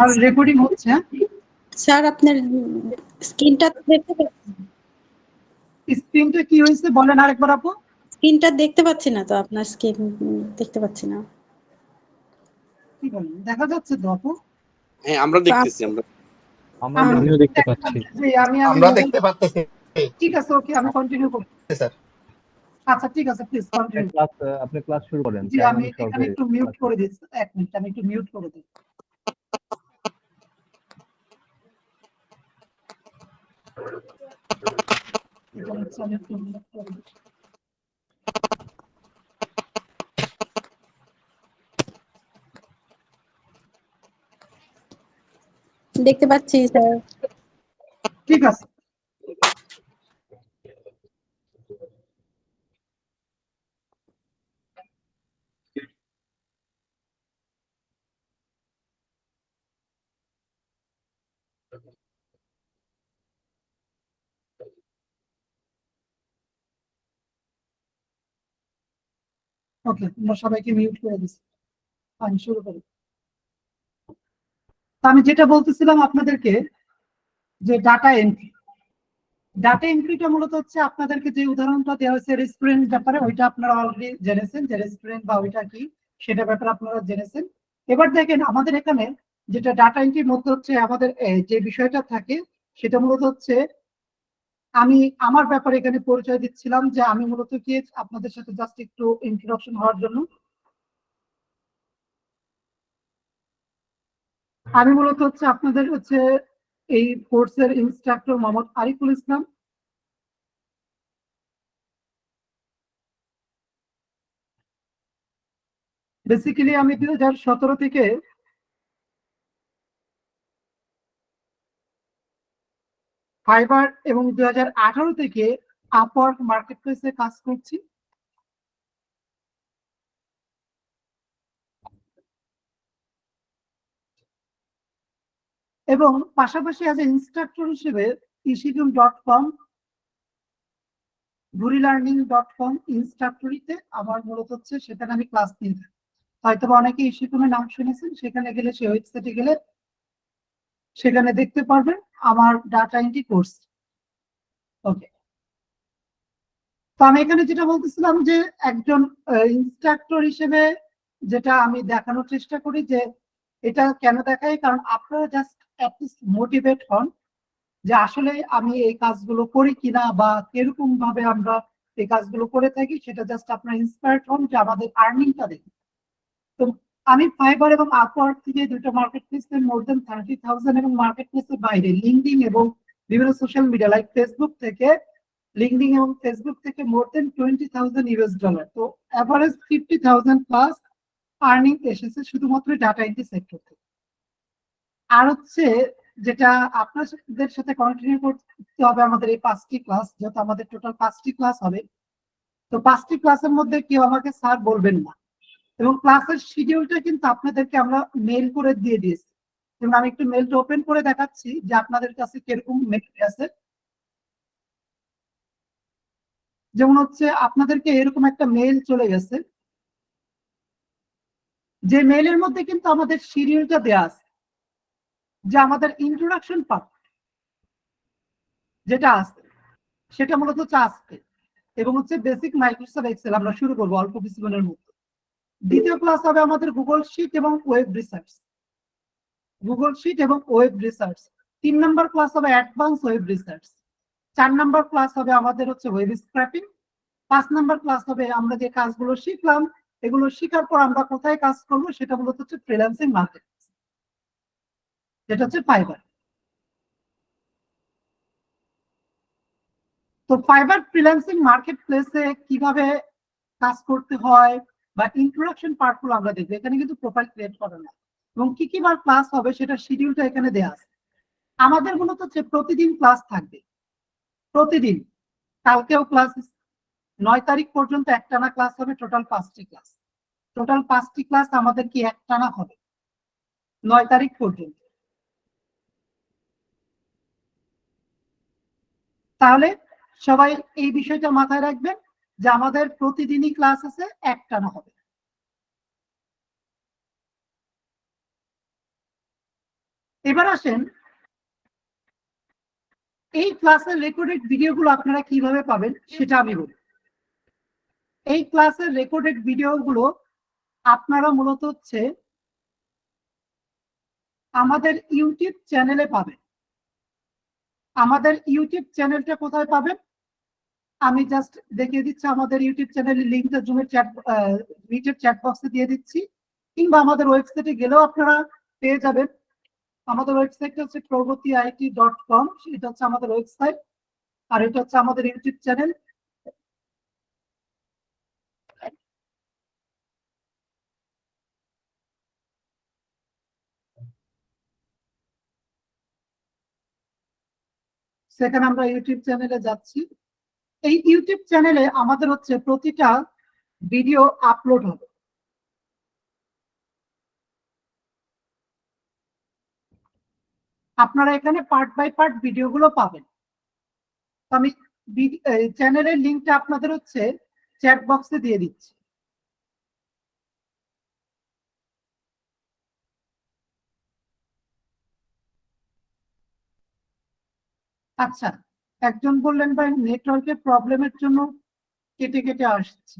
আর recording হচ্ছে। Sir আপনার স্ক্রিনটা দেখতে পাচ্ছি। স্ক্রিনটা কি হয়েছে বলেন আরেকবার আপু। স্ক্রিনটা দেখতে পাচ্ছি না তো, আপনার স্ক্রিন দেখতে পাচ্ছি না। কি বলেন, দেখা যাচ্ছে তো আপু? হ্যাঁ আমরা দেখতেছি। আমিও দেখতে পাচ্ছি। জি আমরা দেখতে পাচ্ছি। ঠিক আছে, ওকে আমি কন্টিনিউ করছি স্যার। আচ্ছা ঠিক আছে, প্লিজ কন্টিনিউ। আপনি ক্লাস শুরু করেন। জি আমি এখানে একটু মিউট করে দিচ্ছি, এক মিনিট আমি একটু মিউট করে দিই। দেখতে পাচ্ছি স্যার। ঠিক আছে। ওকে, আমরা সবাইকে মিউট করে দিচ্ছি, আমি শুরু করি। আমি যেটা বলতেছিলাম আপনাদেরকে যে ডাটা এন্ট্রি। ডাটা এন্ট্রিটা মূলত হচ্ছে আপনাদেরকে যে উদাহরণটা দেওয়া হয়েছে রেস্টুরেন্ট ব্যাপারে, ওইটা আপনারা অলরেডি জেনেছেন যে রেস্টুরেন্ট বা ওইটা কি সেটা ব্যাপারে আপনারা জেনেছেন। এবার দেখেন আমাদের এখানে যেটা ডাটা এন্ট্রির মধ্যে হচ্ছে আমাদের যে বিষয়টা থাকে সেটা মূলত হচ্ছে আমি আমার ব্যাপারে এখানে পরিচয় দিচ্ছিলাম যে আমি মূলত কি আপনাদের সাথে জাস্ট একটু ইন্ট্রোডাকশন হওয়ার জন্য আমি মূলত হচ্ছে আপনাদের হচ্ছে এই কোর্সের ইনস্ট্রাক্টর মোহাম্মদ আরিফুল ইসলাম। বেসিক্যালি আমি 2017 থেকে ফাইবার এবং 2018 থেকে আপওয়ার্ক মার্কেটপ্লেসে কাজ করছি। এবং পাশাপাশি অ্যাজ এ ইনস্ট্রাক্টর হিসেবে easycom.com, burilearning.com ইনস্ট্রাক্টরিতে আমার মূলত হচ্ছে সেখানে আমি ক্লাস নিয়ে থাকি। হয়তো অনেকে ইস্যুকমের নাম শুনেছেন, সেখানে গেলে সেই ওয়েবসাইটে গেলে সেখানে দেখতে পারবেন আমার ডাটা এন্ট্রি কোর্স। ওকে, তো আমি এখানে যেটা বলতেছিলাম যে একজন ইনস্ট্রাক্টর হিসেবে যেটা আমি দেখানোর চেষ্টা করি যে এটা কেন দেখাই, কারণ আপনারা জাস্ট অ্যাটলিস্ট মোটিভেট হন যে আসলে আমি এই কাজগুলো করি কিনা বা কিরকম ভাবে আমরা এই কাজগুলো করে থাকি, সেটা জাস্ট আপনারা ইন্সপায়ার্ড হন যে আমাদের আর্নিংটা দেখুন। তো আমি ফাইবার এবং আপওয়ার্ক থেকে দুটো মার্কেট প্লেসে মোর দেন 30,000 এবং মার্কেট প্লেসের বাইরে লিঙ্কডিন এবং বিভিন্ন সোশ্যাল মিডিয়া লাইক ফেসবুক থেকে লিঙ্কডিন এবং ফেসবুক থেকে মোর দেন $20,000। তো অ্যাভারেজ 50,000 প্লাস আর্নিং এসেছে শুধুমাত্র ডাটা এন্ট্রি সেক্টর থেকে। আর হচ্ছে যেটা আপনাদের সাথে কন্টিনিউ করতে হবে আমাদের এই 5টি ক্লাস, যেহেতু আমাদের টোটাল 5টি ক্লাস হবে। তো 5টি ক্লাসের মধ্যে কেউ আমাকে স্যার বলবেন না, এবং ক্লাসের শিডিউলটা কিন্তু আপনাদেরকে আমরা মেল করে দিয়ে দিয়েছি। এবং আমি একটু মেলটা ওপেন করে দেখাচ্ছি যে আপনাদের কাছে কিরকম মেল আছে। যেমন হচ্ছে আপনাদেরকে এরকম একটা মেল চলে গেছে, যে মেলের মধ্যে কিন্তু আমাদের শিডিউলটা দেয়া আছে, যে আমাদের ইন্ট্রোডাকশন পার্ট যেটা আছে সেটা মূলত হচ্ছে আজকে, এবং হচ্ছে বেসিক মাইক্রোসফট এক্সেল আমরা শুরু করবো অল্প কিছুক্ষণের মধ্যে। দ্বিতীয় ক্লাস হবে আমাদের গুগল শিট এবং ওয়েব রিসার্চ। গুগল শিট এবং ওয়েব রিসার্চ 3 নম্বর ক্লাস হবে অ্যাডভান্স ওয়েব রিসার্চ। 4 নম্বর ক্লাস হবে আমাদের হচ্ছে ওয়েব স্ক্র্যাপিং। 5 নম্বর ক্লাস হবে আমরা যে কাজগুলো শিখলাম এগুলো শেখার পর আমরা কোথায় কাজ করবো, সেটা মূলত হচ্ছে ফ্রিল্যান্সিং মার্কেট, যেটা হচ্ছে ফাইবার। তো ফাইবার ফ্রিল্যান্সিং মার্কেট প্লেসে কিভাবে কাজ করতে হয় বা ইন্ট্রোডাকশন পার্টগুলো আমরা দেখবো। এখানে কিন্তু প্রোফাইল ক্রিয়েট করা না, এবং কি কি বার ক্লাস হবে সেটা শিডিউলটা এখানে দেয়া আছে। আমাদের মূলত হচ্ছে প্রতিদিন ক্লাস থাকবে, প্রতিদিন। কালকেও ক্লাস, 9 তারিখ পর্যন্ত একটানা ক্লাস হবে, টোটাল 5টি ক্লাস। টোটাল 5টি ক্লাস আমাদের কি একটানা হবে 9 তারিখ পর্যন্ত। তাহলে সবাই এই বিষয়টা মাথায় রাখবেন যে আমাদের প্রতিদিনই ক্লাস আছে, একটানা হবে। এবার আসেন এই ক্লাসের রেকর্ডেড ভিডিওগুলো আপনারা কিভাবে পাবেন সেটা আমি বলি। এই ক্লাসের রেকর্ডেড ভিডিওগুলো আপনারা মূলত হচ্ছে আমাদের ইউটিউব চ্যানেলে পাবেন। আমাদের ইউটিউব চ্যানেলটা কোথায় পাবেন আমি জাস্ট দেখিয়ে দিচ্ছি। আমাদের ইউটিউব চ্যানেলের লিঙ্কটা জুমের মিটের চ্যাট বক্সে দিয়ে দিচ্ছি, কিংবা আমাদের ওয়েবসাইটে গেলেও আপনারা পেয়ে যাবেন। আমাদের ওয়েবসাইটটা হচ্ছে pragati.it.com, এটা হচ্ছে আমাদের ওয়েবসাইট, আর এটা হচ্ছে আমাদের ইউটিউব চ্যানেল। সেখানে আমরা ইউটিউব চ্যানেলে যাচ্ছি। এই ইউটিউব চ্যানেলে আমাদের হচ্ছে প্রতিটা ভিডিও আপলোড হবে। আপনারা এখানে পার্ট বাই পার্ট ভিডিওগুলো পাবেন। আমি চ্যানেলের লিঙ্কটা আপনাদের হচ্ছে চ্যাট বক্সে দিয়ে দিচ্ছি। আচ্ছা, একজন বললেন ভাই নেটওয়ার্কের প্রবলেমের জন্য কেটে কেটে আসছে।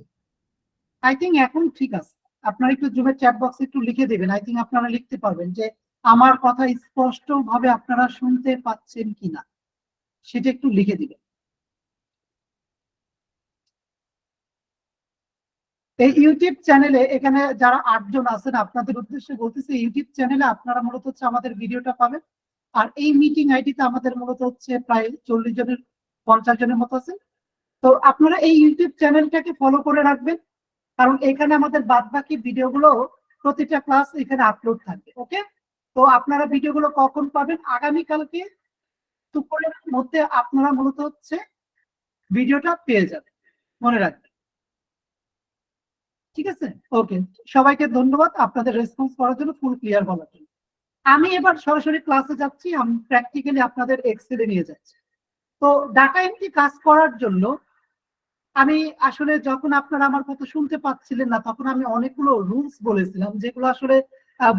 আই থিঙ্ক এখন ঠিক আছে। আপনারা একটু জুমের চ্যাট বক্সে একটু লিখে দেবেন। আই থিঙ্ক আপনারা লিখতে পারবেন যে আমার কথা স্পষ্ট ভাবে আপনারা শুনতে পাচ্ছেন কিনা, সেটা একটু লিখে দিবেন। এই ইউটিউব চ্যানেলে এখানে যারা 8 জন আছেন আপনাদের উদ্দেশ্যে বলতেছি, ইউটিউব চ্যানেলে আপনারা মূলত হচ্ছে আমাদের ভিডিওটা পাবেন। আর এই মিটিং আইডিতে আমাদের মূলত হচ্ছে প্রায় 40 জনের 50 জনের মতো আছে। তো আপনারা এই ইউটিউব চ্যানেলটাকে ফলো করে রাখবেন, কারণ এখানে আমাদের বাদ বাকি ভিডিওগুলো প্রতিটা ক্লাস এখানে আপলোড থাকবে। ওকে, তো আপনারা ভিডিওগুলো কখন পাবেন? আগামীকালকে দুপুরের মধ্যে আপনারা মূলত হচ্ছে ভিডিওটা পেয়ে যাবেন, মনে রাখবেন। ঠিক আছে, ওকে, সবাইকে ধন্যবাদ আপনাদের রেসপন্স করার জন্য, ফুল ক্লিয়ার বলার জন্য। আমি এবার সরাসরি ক্লাসে যাচ্ছি, আমি প্র্যাকটিক্যালি আপনাদের এক্সেলে নিয়ে যাচ্ছি। তো ডাটা এন্ট্রি কাজ করার জন্য আমি আসলে যখন আপনারা আমার কথা শুনতে পাচ্ছিলেন না, তখন আমি অনেকগুলো রুলস বলেছিলাম, যেগুলো আসলে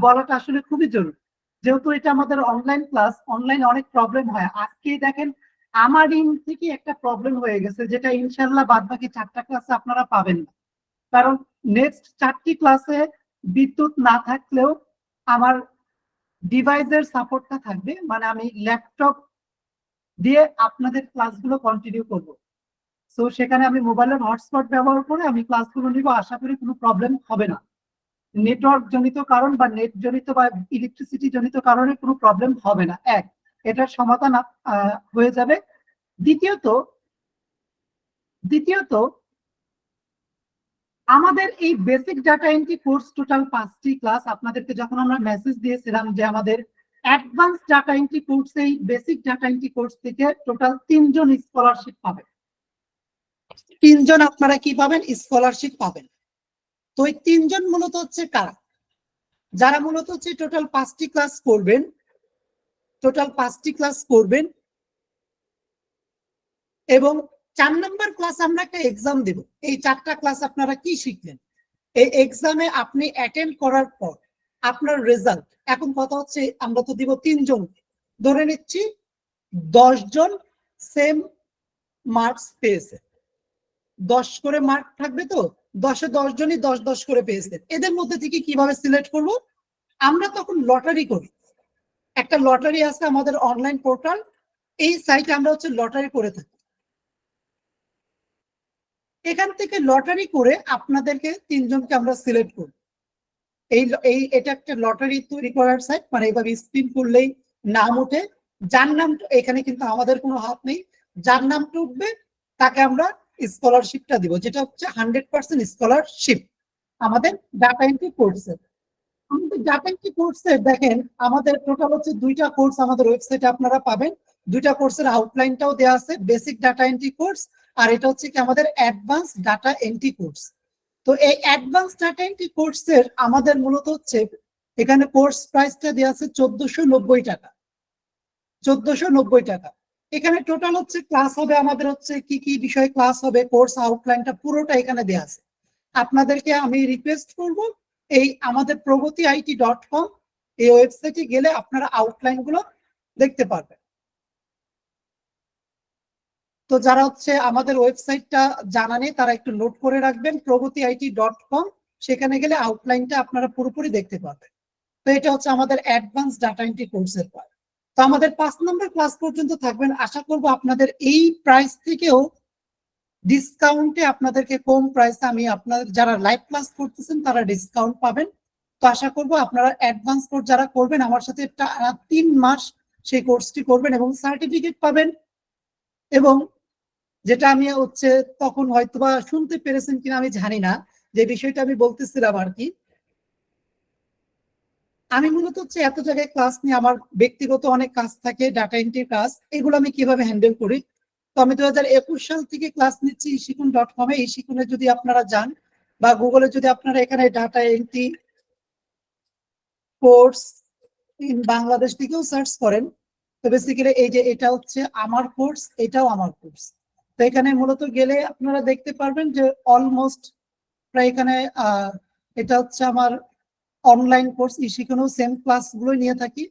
বলাটা আসলে খুবই জরুরি। যেহেতু এটা আমাদের অনলাইন ক্লাস, অনলাইনে অনেক প্রবলেম হয়। আজকে দেখেন আমার ইন থেকে একটা প্রবলেম হয়ে গেছে, যেটা ইনশাল্লাহ বাদ বাকি 4টা ক্লাসে আপনারা পাবেন না। কারণ নেক্সট 4টি ক্লাসে বিদ্যুৎ না থাকলেও আমার ডিভাইসের সাপোর্টটা থাকবে, মানে আমি ল্যাপটপ দিয়ে আপনাদের ক্লাসগুলো কন্টিনিউ করব। সো সেখানে আমি মোবাইলের হটস্পট ব্যবহার করে আমি ক্লাসগুলো নিব, আশা করি কোনো প্রবলেম হবে না। নেটওয়ার্ক জনিত কারণ বা নেট জনিত বা ইলেকট্রিসিটি জনিত কারণে কোনো প্রবলেম হবে না। এক, এটার সমাধান হয়ে যাবে। দ্বিতীয়ত আমাদের এই basic data entry course total 5টি ক্লাস, আপনাদেরকে যখন আমরা মেসেজ দিয়েছিলাম যে আমাদের অ্যাডভান্স ডাটা এন্ট্রি কোর্স, এই বেসিক ডাটা এন্ট্রি কোর্স থেকে টোটাল 3 জন স্কলারশিপ পাবেন। 3 জন আপনারা কি পাবেন? স্কলারশিপ পাবেন। তো এই 3 জন মূলত হচ্ছে কারা? যারা মূলত হচ্ছে টোটাল 5টি ক্লাস করবেন এবং 4 নম্বর ক্লাস আমরা একটা এক্সাম দেব। এই 4টা ক্লাস আপনারা কি শিখলেন? এই এক্সামে আপনি অ্যাটেন্ড করার পর আপনার রেজাল্ট, এখন কথা হচ্ছে আমরা তো দিব 3 জন, ধরে নিচ্ছি 10 জন সেম মার্কস পেয়েছে, 10 করে মার্ক থাকবে, তো 10-এ 10 জনই 10-10 করে পেয়েছে। এদের মধ্যে থেকে কিভাবে সিলেক্ট করব? আমরা তখন লটারি করি। একটা লটারি আছে আমাদের অনলাইন পোর্টাল, এই সাইটে আমরা হচ্ছে লটারি করে থাকি। এখান থেকে লটারি করে আপনাদেরকে 3 জনকে আমরা সিলেক্ট করব। এটা একটা লটারি তৈরি করার সাইট, মানে এইভাবে স্পিন করলেই নাম ওঠে। যার নাম, এখানে কিন্তু আমাদের কোনো হাত নেই, যার নামটা উঠবে তাকে আমরা স্কলারশিপটা দিব, যেটা হচ্ছে 100% স্কলারশিপ আমাদের ডাটা এন্ট্রি কোর্সের। আমাদের ডাটা এন্ট্রি কোর্সের দেখেন আমাদের টোটাল হচ্ছে 2টা কোর্স আমাদের ওয়েবসাইটে আপনারা পাবেন। 2টা কোর্সের আউটলাইনটাও দেওয়া আছে, বেসিক ডাটা এন্ট্রি কোর্স, আর এটা হচ্ছে কি আমাদের অ্যাডভান্স ডাটা এন্ট্রি কোর্স। তো এই অ্যাডভান্স ডাটা এন্ট্রি কোর্সের আমাদের মূলত হচ্ছে এখানে কোর্স প্রাইসটা দেওয়া আছে 1490 টাকা। 1490 টাকা। এখানে টোটাল হচ্ছে ক্লাস হবে আমাদের হচ্ছে কি কি বিষয়ে ক্লাস হবে, কোর্স আউটলাইনটা পুরোটা এখানে দেওয়া আছে। আপনাদেরকে আমি রিকোয়েস্ট করব এই আমাদের pragati.it.com এই ওয়েবসাইটে গেলে আপনারা আউটলাইন গুলো দেখতে পারবেন। তো যারা হচ্ছে আমাদের ওয়েবসাইটটা জানা নেই তারা একটু নোট করে রাখবেন, pragati.it.com। সেখানে গেলে আউটলাইনটা আপনারা পুরোপুরি দেখতে পারবেন। তো এটা হচ্ছে আমাদের অ্যাডভান্স ডাটা এন্ট্রি কোর্সের পার্ট। তো আমাদের 5 নম্বর ক্লাস পর্যন্ত থাকবেন। আশা করব আপনাদের এই প্রাইস থেকেও ডিসকাউন্টে আপনাদেরকে কম প্রাইসে আমি আপনাদের যারা লাইভ ক্লাস করতেছেন তারা ডিসকাউন্ট পাবেন। তো আশা করব আপনারা অ্যাডভান্স কোর্স যারা করবেন আমার সাথে 3 মাস সেই কোর্সটি করবেন এবং সার্টিফিকেট পাবেন। এবং যেটা আমি হচ্ছে তখন হয়তোবা শুনতে পেরেছেন কিনা আমি জানি না, যে বিষয়টা আমি বলতেছিলাম আর কি, আমি মূলত হচ্ছে এত জায়গায় ক্লাস নিয়ে আমার ব্যক্তিগত অনেক কাজ থাকে, ডাটা এন্ট্রির কাজ, এগুলো আমি কিভাবে হ্যান্ডেল করি। তো আমি 2021 সাল থেকে ক্লাস নিচ্ছি ishikun.com এ। ishikun-এ যদি আপনারা যান বা গুগলে যদি আপনারা এখানে data entry course in Bangladesh থেকেও সার্চ করেন, তো বেসিক্যালি এই যে এটা হচ্ছে আমার কোর্স, এটাও আমার কোর্স। তো এখানে মূলত গেলে আপনারা দেখতে পারবেন যে অলমোস্ট প্রায় এখানে এটা হচ্ছে আমার অনলাইন কোর্স। ishikun-এও সেম ক্লাসগুলোই নিয়ে থাকি।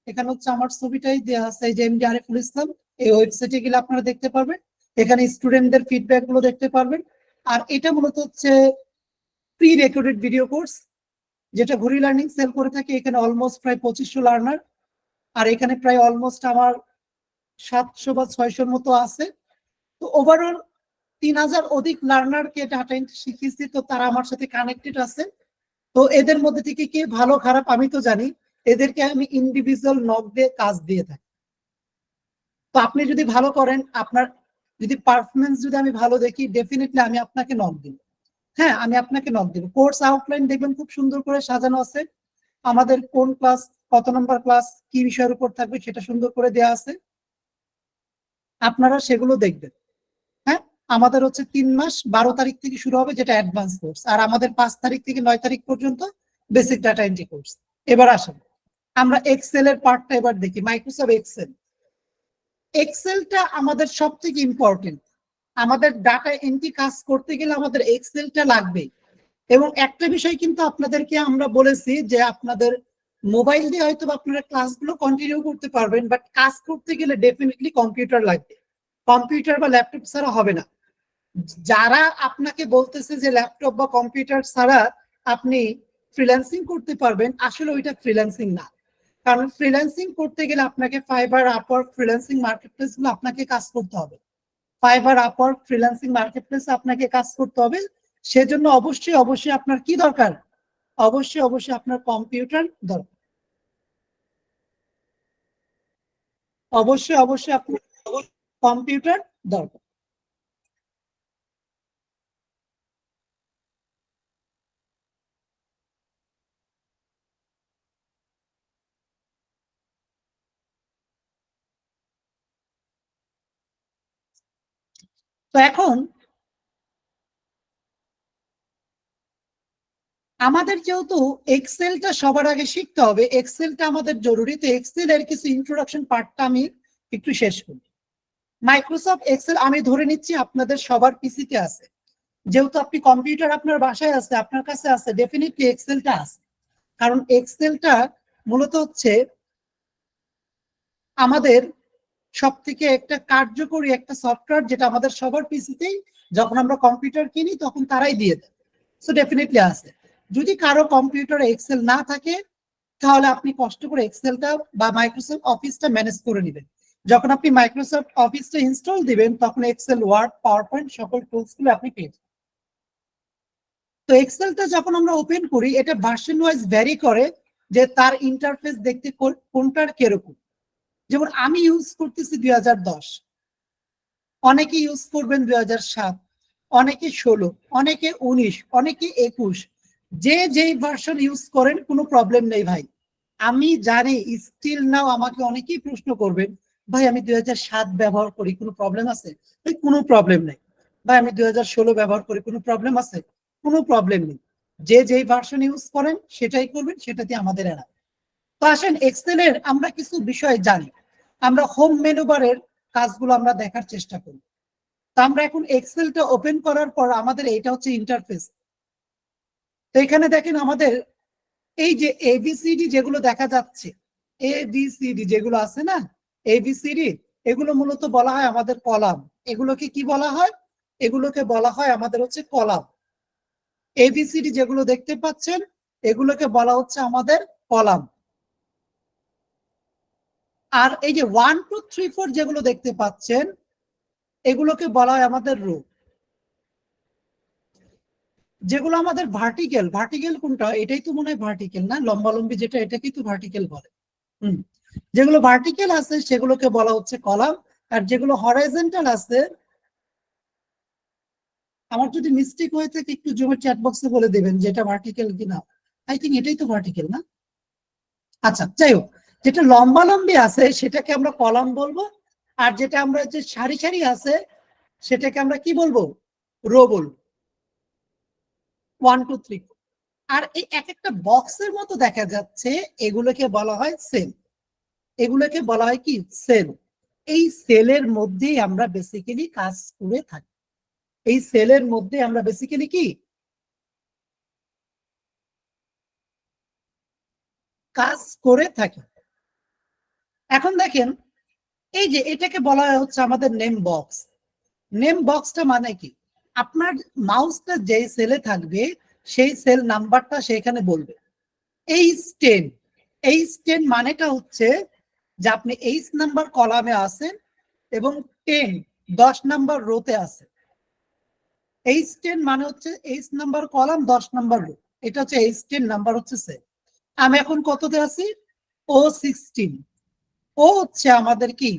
এখানে হচ্ছে আমার ছবিটাই দেওয়া আছে, এই যে এমডি আরিফুল ইসলাম। এই ওয়েবসাইটে গেলে আপনারা দেখতে পারবেন, এখানে স্টুডেন্টদের ফিডব্যাক গুলো দেখতে পারবেন। আর এটা মূলত হচ্ছে প্রি রেকর্ডেড ভিডিও কোর্স, যেটা ঘুরি লার্নিং সেল করে থাকে। এখানে অলমোস্ট প্রায় 2500 লার্নার, আর এখানে প্রায় অলমোস্ট আমার 700 বা 600 মতো আছে। তো ওভারঅল 3000 অধিক লার্নারকে ডাটা এন্ট্রি শিখিয়েছি। তো তারা আমার সাথে কানেক্টেড আছে। তো এদের মধ্যে থেকে কে ভালো খারাপ আমি তো জানি, এদেরকে আমি ইন্ডিভিজুয়াল নক দিয়ে কাজ দিয়ে থাকি। তো আপনি যদি ভালো করেন, আপনার যদি পারফরমেন্স যদি আমি ভালো দেখি, ডেফিনেটলি আমি আপনাকে নক দিব। হ্যাঁ, আমি আপনাকে নক দিব। কোর্স আউটলাইন দেখবেন খুব সুন্দর করে সাজানো আছে। আমাদের কোন ক্লাস, কত নম্বর ক্লাস, কি বিষয়ের উপর থাকবে সেটা সুন্দর করে দেওয়া আছে, আপনারা সেগুলো দেখবেন। হ্যাঁ, আমাদের হচ্ছে 3 মাস 12 তারিখ থেকে শুরু হবে, যেটা অ্যাডভান্স কোর্স। আর আমাদের 5 তারিখ থেকে 9 তারিখ পর্যন্ত বেসিক ডাটা এন্ট্রি কোর্স। এবার আসেন আমরা এক্সেল এর পার্টটা এবার দেখি। মাইক্রোসফট এক্সেল, এক্সেলটা আমাদের সব থেকে ইম্পর্টেন্ট। আমাদের ডাটা এন্ট্রি কাজ করতে গেলে আমাদের এক্সেলটা লাগবে। এবং একটা বিষয় কিন্তু আপনাদেরকে আমরা বলেছি যে আপনাদের মোবাইল দিয়ে হয়তো আপনারা ক্লাসগুলো কন্টিনিউ করতে পারবেন, বাট কাজ করতে গেলে ডেফিনেটলি কম্পিউটার লাগবে। কম্পিউটার বা ল্যাপটপ ছাড়া হবে না। যারা আপনাকে বলতেছে যে ল্যাপটপ বা কম্পিউটার ছাড়া আপনি ফ্রিল্যান্সিং করতে পারবেন, আসলে ওইটা ফ্রিল্যান্সিং না। কারণ ফ্রিল্যান্সিং করতে গেলে আপনাকে ফাইবার, আপওয়ার্ক, ফ্রিল্যান্সিং মার্কেটপ্লেস গুলো আপনাকে কাজ করতে হবে। ফাইবার, আপওয়ার্ক, ফ্রিল্যান্সিং মার্কেটপ্লেস আপনাকে কাজ করতে হবে। সেজন্য অবশ্যই অবশ্যই আপনার কি দরকার? অবশ্যই অবশ্যই আপনার কম্পিউটার দরকার। অবশ্যই অবশ্যই আপনার কম্পিউটার দরকার। তো এখন আমাদের যেহেতু এক্সেলটা সবার আগে শিখতে হবে, এক্সেলটা আমাদের জরুরি। তো এক্সেল এর কিছু ইন্ট্রোডাকশন পার্টটা আমি একটু শেষ করি। মাইক্রোসফট এক্সেল আমি ধরে নিচ্ছি আপনাদের সবার পিসিতে আছে। যেহেতু আপনি কম্পিউটার আপনার বাসায় আছে, আপনার কাছে আছে, ডেফিনেটলি এক্সেলটা আছে। কারণ এক্সেলটা মূলত হচ্ছে আমাদের সব থেকে একটা কার্যকরী একটা সফটওয়্যার, যেটা আমাদের সবার পিসিতেই যখন আমরা কম্পিউটার কিনি তখন তারাই দিয়ে দেয়। সো ডেফিনেটলি আছে। যদি কারো কম্পিউটারে এক্সেল না থাকে তাহলে আপনি কষ্ট করে এক্সেলটা বা মাইক্রোসফট অফিসটা ম্যানেজ করে নেবেন। যখন আপনি মাইক্রোসফট অফিসটা ইনস্টল দিবেন তখন এক্সেল, ওয়ার্ড, পাওয়ার পয়েন্ট সকল টুলস গুলো আপনি পেয়ে যাবেন। তো এক্সেলটা যখন আমরা ওপেন করি, এটা ভার্সন ওয়াইজ ভ্যারি করে যে তার ইন্টারফেস দেখতে কোনটার কিরকম। যেমন আমি ইউজ করতেছি 2010, অনেকে ইউজ করবেন 2007, অনেকে 16, অনেকে 19, অনেকে 21। যে যেই ভার্সন ইউজ করেন কোনো প্রবলেম নেই ভাই। আমি জানি স্টিল নাও আমাকে অনেকেই প্রশ্ন করবেন, ভাই আমি 2007 ব্যবহার করি, কোনো প্রবলেম আছে? ভাই কোনো প্রবলেম নেই। ভাই আমি 2016 ব্যবহার করি, কোনো প্রবলেম আছে? কোনো প্রবলেম নেই। যে যেই ভার্সন ইউজ করেন সেটাই করবেন, সেটাতে আমাদের এনা। তো আসেন এক্সেলের আমরা কিছু বিষয় জানি। আমরা হোম মেনু বারের কাজগুলো আমরা দেখার চেষ্টা করি। তো আমরা এখন এক্সেলটা ওপেন করার পর আমাদের এটা হচ্ছে ইন্টারফেস। তো এখানে দেখেন আমাদের এই যে এবিসিডি যেগুলো দেখা যাচ্ছে, এবিসিডি যেগুলো আছে না, এবিসিডি, এগুলো মূলত বলা হয় আমাদের কলাম। এগুলোকে কি বলা হয়? এগুলোকে বলা হয় আমাদের হচ্ছে কলাম। এবিসিডি যেগুলো দেখতে পাচ্ছেন এগুলোকে বলা হচ্ছে আমাদের কলাম। আর এই যে 1 2 3 4 যেগুলো দেখতে পাচ্ছেন এগুলোকে বলা হয় আমাদের রো। যেগুলো আমাদের ভার্টিক্যাল, ভার্টিক্যাল কোনটা? এটাই তো মনে হয় ভার্টিক্যাল না, লম্বালম্বি যেটা, এটাকেই তো ভার্টিক্যাল বলে। যেগুলো ভার্টিক্যাল আছে সেগুলোকে বলা হচ্ছে কলাম, আর যেগুলো হরাইজন্টাল আছে, আমার যদি মিস্টেক হয়ে থাকে একটু জুমের চ্যাট বক্সে বলে দেবেন যে এটা ভার্টিক্যাল কিনা। আই থিঙ্ক এটাই তো ভার্টিক্যাল না? আচ্ছা, যাই হোক, যেটা লম্বালম্বি আছে সেটাকে আমরা কলাম বলবো, আর যেটা আমরা যে সারি সারি আছে সেটাকে আমরা কি বলবো? রো বলবো। 1 2 3 4। আর এই এক একটা বক্সের মতো দেখা যাচ্ছে, এগুলোকে বলা হয় সেল। এগুলোকে বলা হয় কি? সেল। এই সেলের মধ্যেই আমরা বেসিক্যালি কাজ করে থাকি। এই সেলের মধ্যে আমরা বেসিক্যালি কি কাজ করে থাকি। এখন দেখেন, এই যে এটাকে বলা হচ্ছে আমাদের নেম বক্স। নেম বক্সটা মানে কি? আপনার মাউসটা যেই সেলে থাকবে সেই সেল নাম্বারটা সেখানে বলবে। H10, H10 মানেটা হচ্ছে যে আপনি H নাম্বার কলামে আছেন এবং 10 নাম্বার রোতে আছে। H10 মানে হচ্ছে H number column, 10 number rho. এটা হচ্ছে H10 নাম্বার হচ্ছে সেল। আমি এখন কততে আছি? O16। ও হচ্ছে আমাদের কি?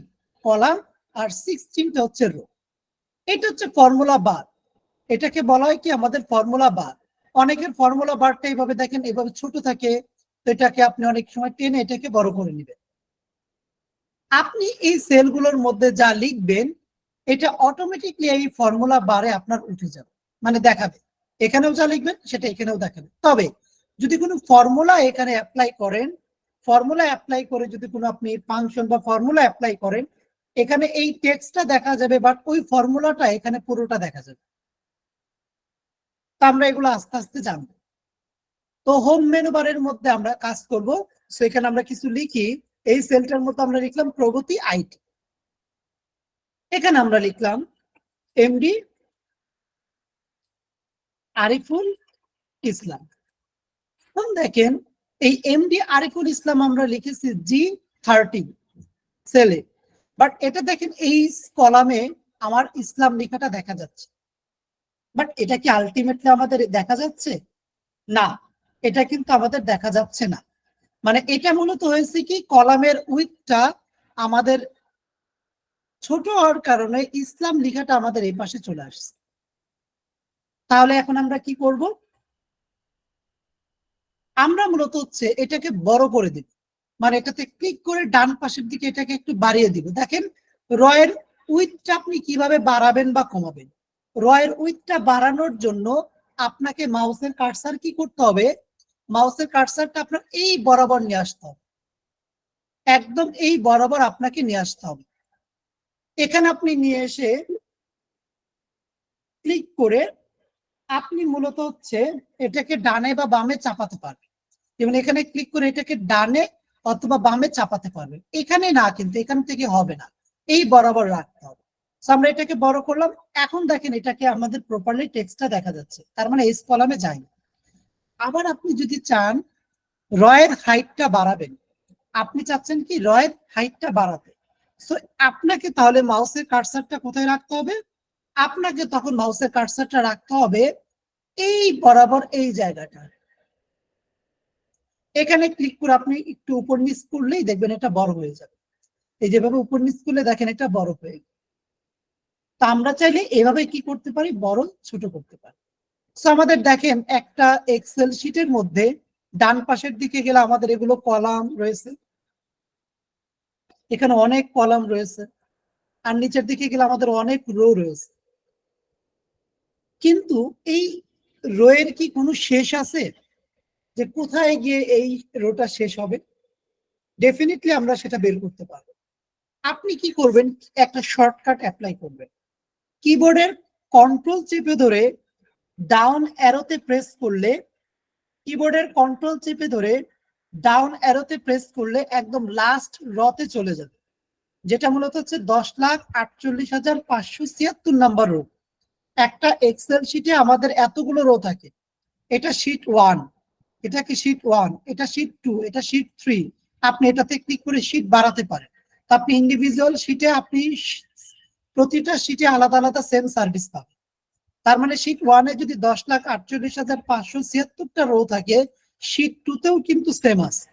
কলাম, আর 16টা হচ্ছে রো। এটা হচ্ছে ফর্মুলা বার। এটাকে বলা হয় কি? আমাদের ফর্মুলা বার। অনেকের ফর্মুলা বারটা এইভাবে দেখেন, এইভাবে ছোট থাকে, তো এটাকে আপনি অনেক সময় টেনে এটাকে বড় করে নেবেন। আপনি এই সেলগুলোর মধ্যে যা লিখবেন এটা অটোমেটিকলি এই ফর্মুলা বারে আপনার উঠে যাবে, মানে দেখাবে। এখানেও যা লিখবেন সেটা এখানেও দেখাবে। তবে যদি কোনো ফর্মুলা এখানে অ্যাপ্লাই করেন, ফর্মুলা অ্যাপ্লাই করে যদি কোনো আপনি ফাংশন বা ফর্মুলা অ্যাপ্লাই করেন, এখানে এই টেক্সটটা দেখা যাবে, বাট ওই ফর্মুলাটা এখানে পুরোটা দেখা যাবে। তা আমরা এগুলো আস্তে আস্তে জানবো। তো হোম মেনু বারের মধ্যে আমরা কাজ করব। সেখানে আমরা কিছু লিখি। এই সেলটার মধ্যে আমরা লিখলাম প্রগতি আইটি। এখানে আমরা লিখলাম এমডি আরিফুল ইসলাম। দেখেন, এই এমডি আরিফুল ইসলাম আমরা লিখেছি G13 সেলে, বাট এটা দেখেন এই কলামে আমার ইসলাম লেখাটা দেখা যাচ্ছে। বাট এটা কি আলটিমেটলি আমাদের দেখা যাচ্ছে? না, এটা কিন্তু আমাদের দেখা যাচ্ছে না। মানে এটা মূলত হয়েছে কি, কলামের উইডথটা আমাদের ছোট হওয়ার কারণে ইসলাম লেখাটা আমাদের এই পাশে চলে আসছে। তাহলে এখন আমরা কি করব? আমরা মূলত হচ্ছে এটাকে বড় করে দিব, মানে এটাতে ক্লিক করে ডান পাশের দিকে এটাকে একটু বাড়িয়ে দিব। দেখেন রয়ের উইডথটা আপনি কিভাবে বাড়াবেন বা কমাবেন। রয়ের উইডথটা বাড়ানোর জন্য আপনাকে মাউসের কার্সার কি করতে হবে? মাউসের কার্সারটা আপনার এই বরাবর নিয়ে আসতে হবে, একদম এই বরাবর আপনাকে নিয়ে আসতে হবে। এখানে আপনি নিয়ে এসে ক্লিক করে আপনি মূলত হচ্ছে এটাকে ডানে বা বামে চাপাতে পারবেন। যেমন এখানে ক্লিক করে এটাকে ডানে অথবা বামে চাপাতে পারবেন। এখানে না, কিন্তু এখান থেকে হবে না, এই বরাবর রাখতে হবে। আমরা এটাকে বড় করলাম। এখন দেখেন এটাকে আমাদের প্রপারলি টেক্সটটা দেখা যাচ্ছে, তার মানে এস কলামে যায়নি। আবার আপনি যদি চান রয়ের হাইটটা বাড়াবেন, আপনি চাচ্ছেন কি রয়ের হাইটটা বাড়াতে, সো আপনাকে তাহলে মাউসের কার্সারটা কোথায় রাখতে হবে? আপনাকে তখন মাউসের কার্সারটা রাখতে হবে এই বরাবর এই জায়গাটা। এখানে ক্লিক করে আপনি একটু উপর নিচ করলেই দেখবেন এটা বড় হয়ে যাবে। এই যেভাবে উপর নিচ করলে দেখেন এটা বড় হয়ে গেল। তা আমরা চাইলে এভাবে কি করতে পারি? বড় ছোট করতে পারি। সো আমাদের দেখেন একটা এক্সেল শিটের মধ্যে ডান পাশের দিকে গেলে আমাদের এগুলো কলাম রয়েছে, এখানে অনেক কলাম রয়েছে, আর নিচের দিকে গেলে আমাদের অনেক রো রয়েছে। কিন্তু এই রো এর কি কোনো শেষ আছে, যে কোথায় গিয়ে এই রোটা শেষ হবে? ডেফিনেটলি আমরা সেটা বের করতে পারবো। আপনি কি করবেন? একটা শর্টকাট অ্যাপ্লাই করবেন। কিবোর্ডের কন্ট্রোল চেপে ধরে ডাউন অ্যারোতে প্রেস করলে কিবোর্ডের কন্ট্রোল চেপে ধরে ডাউন অ্যারোতে প্রেস করলে একদম লাস্ট রতে চলে যাবে, যেটা মূলত হচ্ছে 10,48,576 নাম্বার রো। একটা এক্সেল শিটে আমাদের এতগুলো রো থাকে। এটা শিট 1, এটা কি শিট 1, এটা শিট 2, এটা শিট 3। আপনি এটাতে ক্লিক করে শিট বাড়াতে পারেন। তো আপনি ইন্ডিভিজুয়াল শিটে আপনি প্রতিটা শিটে আলাদা আলাদা সেম সার্ভিস পাবেন। তার মানে শিট 1 এ যদি 10,48,576টা রো থাকে, শিট 2 তেও কিন্তু সেম আছে।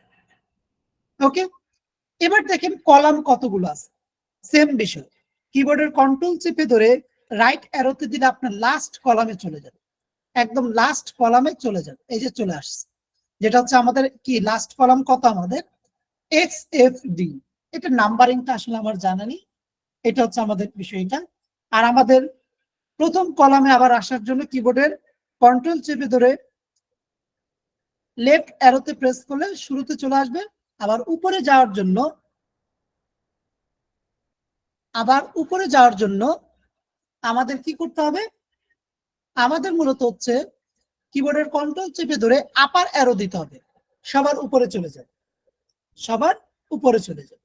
ওকে, এবার দেখেন কলাম কতগুলো আছে। সেম বিষয়, কিবোর্ডের কন্ট্রোল চেপে ধরে রাইট অ্যারোতে দিলে আপনার লাস্ট কলামে চলে যাবে, একদম লাস্ট কলামে চলে যাবে। এই যে চলে আসছে, যেটা হচ্ছে আমাদের কি লাস্ট কলাম কত আমাদের XFD। এটা নাম্বারিংটা আসলে আমার জানা নেই, এটা হচ্ছে আমাদের বিষয়টা। আর আমাদের প্রথম কলামে আবার আসার জন্য কিবোর্ডের কন্ট্রোল চেপে ধরে লেফট অ্যারোতে প্রেস করলে শুরুতে চলে আসবে। আবার উপরে যাওয়ার জন্য আমাদের কি করতে হবে, আমাদের মূলত হচ্ছে কিবোর্ডের কন্ট্রোল চেপে ধরে আপার অ্যারো দিতে হবে, সবার উপরে চলে যাবে, সবার উপরে চলে যাবে।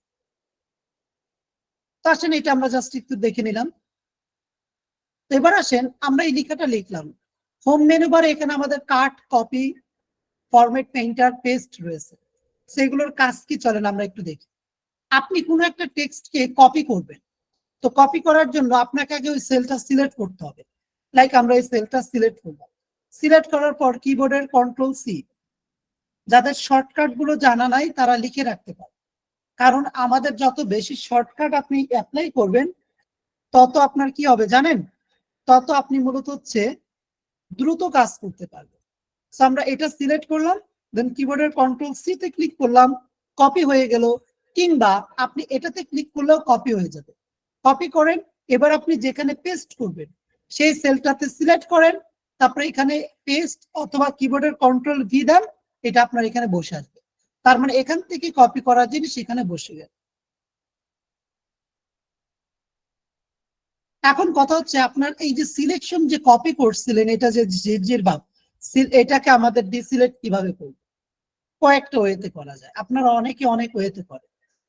তো আসেন এটা আমরা জাস্ট একটু দেখে নিলাম। তো এবার আসেন আমরা এই লেখাটা লিখলাম। হোম মেনু বারে এখানে আমাদের কাট, কপি, ফরম্যাট, পেইন্টার, পেস্ট রয়েছে। সেগুলোর কাজ কি চলেন আমরা একটু দেখি। আপনি কোনো একটা টেক্সটকে কপি করবেন, তো কপি করার জন্য আপনাকে আগে ওই সেলটা সিলেক্ট করতে হবে। লাইক আমরা এই সেলটা সিলেক্ট করলাম, সিলেক্ট করার পর কিবোর্ডের কন্ট্রোল সি। যাদের শর্টকাট গুলো জানা নাই তারা লিখে রাখতে পারে, কারণ আমাদের যত বেশি শর্টকাট আপনি অ্যাপ্লাই করবেন তত আপনার কি হবে জানেন, তত আপনি মূলত হচ্ছে দ্রুত কাজ করতে পারবেন। সো আমরা এটা সিলেক্ট করলাম, দেন কিবোর্ডের কন্ট্রোল সি তে ক্লিক করলাম, কপি হয়ে গেল। কিংবা আপনি এটাতে ক্লিক করলেও কপি হয়ে যাবে। কপি করেন, এবার আপনি যেখানে পেস্ট করবেন সেই সেলটাতে সিলেক্ট করেন, তারপরে এখানে পেস্ট অথবা কিবোর্ডের কন্ট্রোল ভি দেন, এটা আপনার এখানে বসে আসবে। তার মানে এখান থেকে কপি করা জিনিস এখানে বসে গেল। এখন কথা হচ্ছে আপনার এই যে সিলেকশন যে কপি করছিলেন, এটা যে যে ভাব, এটাকে আমাদের ডিসিলেক্ট কিভাবে করব? কয়েকটা ওয়েতে করা যায়, আপনারা অনেকে অনেক ওয়েতে করে।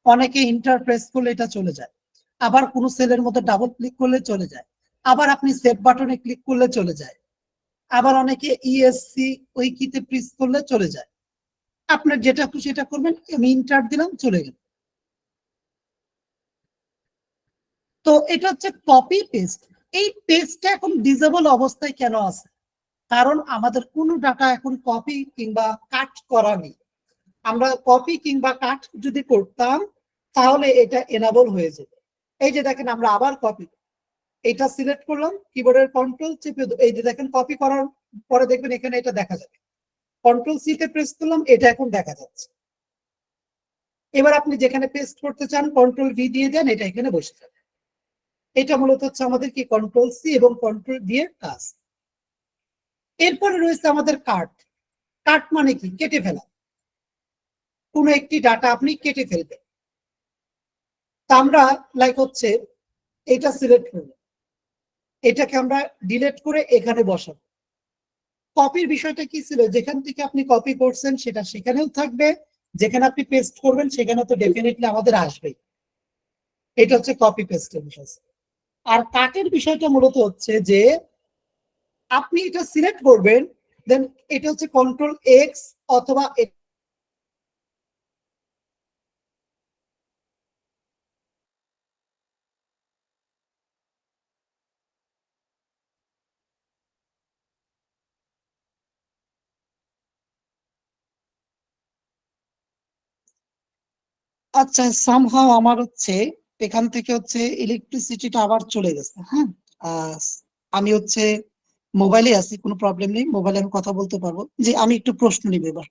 অনেকে ইন্টারপ্রেস করলে এটা চলে যায়, আবার কোনো সেলের মধ্যে ডাবল ক্লিক করলে চলে যায়, আবার আপনি সেভ বাটনে ক্লিক করলে চলে যায়, আবার অনেকে ইএসসি ওই কিতে প্রেস করলে চলে যায়। আপনার যেটা খুশি এটা করবেন, আমি ইন্টার দিলাম, চলে গেল। তো এটা হচ্ছে কপি পেস্ট। এই পেস্টটা এখন ডিজেবল অবস্থায় কেন আছে? কারণ আমাদের কোনো ডাটা এখন কপি কিংবা কাট করা নেই। আমরা কপি কিংবা কাট যদি করতাম তাহলে এটা এনাবল হয়ে যেত। এই যে দেখেন আমরা আবার কপি, এটা সিলেক্ট করলাম, কিবোর্ডের কন্ট্রোল চেপে এই যে দেখেন কপি করার পরে দেখবেন এখানে এটা দেখা যাবে, কন্ট্রোল সি তে প্রেস করলাম, এটা এখন দেখা যাচ্ছে। এবার আপনি যেখানে পেস্ট করতে চান কন্ট্রোল ভি দিয়ে দেন, এটা এখানে বসে যাবে। এটা মূলত হচ্ছে আমাদের কি কন্ট্রোল সি এবং কন্ট্রোল ভি এর কাজ। এরপরে রয়েছে আমাদের কাট। কাট মানে কি? কেটে ফেলা। কোনো একটি ডাটা আপনি কেটে ফেলবেন। তা আমরা লাইক হচ্ছে এটা সিলেক্ট করব, এটাকে আমরা ডিলিট করে এখানে বসাবো। কপির বিষয়টা কি ছিল? যেখান থেকে আপনি কপি করছেন সেটা সেখানেও থাকবে, যেখানে আপনি পেস্ট করবেন সেখানে তো ডেফিনেটলি আমাদের আসবেই। এটা হচ্ছে কপি পেস্টের বিষয়। আর কাটের বিষয়টা মূলত হচ্ছে যে আপনি এটা সিলেক্ট করবেন, দেন এটা হচ্ছে কন্ট্রোল এক্স অথবা আচ্ছা সামহাও আমার হচ্ছে এখান থেকে হচ্ছে ইলেকট্রিসিটিটা আবার চলে গেছে। হ্যাঁ, আমি হচ্ছে মোবাইলে আছি, কোনো প্রবলেম নেই, মোবাইলে আমি কথা বলতে পারবো। যে আমি একটু প্রশ্ন নিব এবার,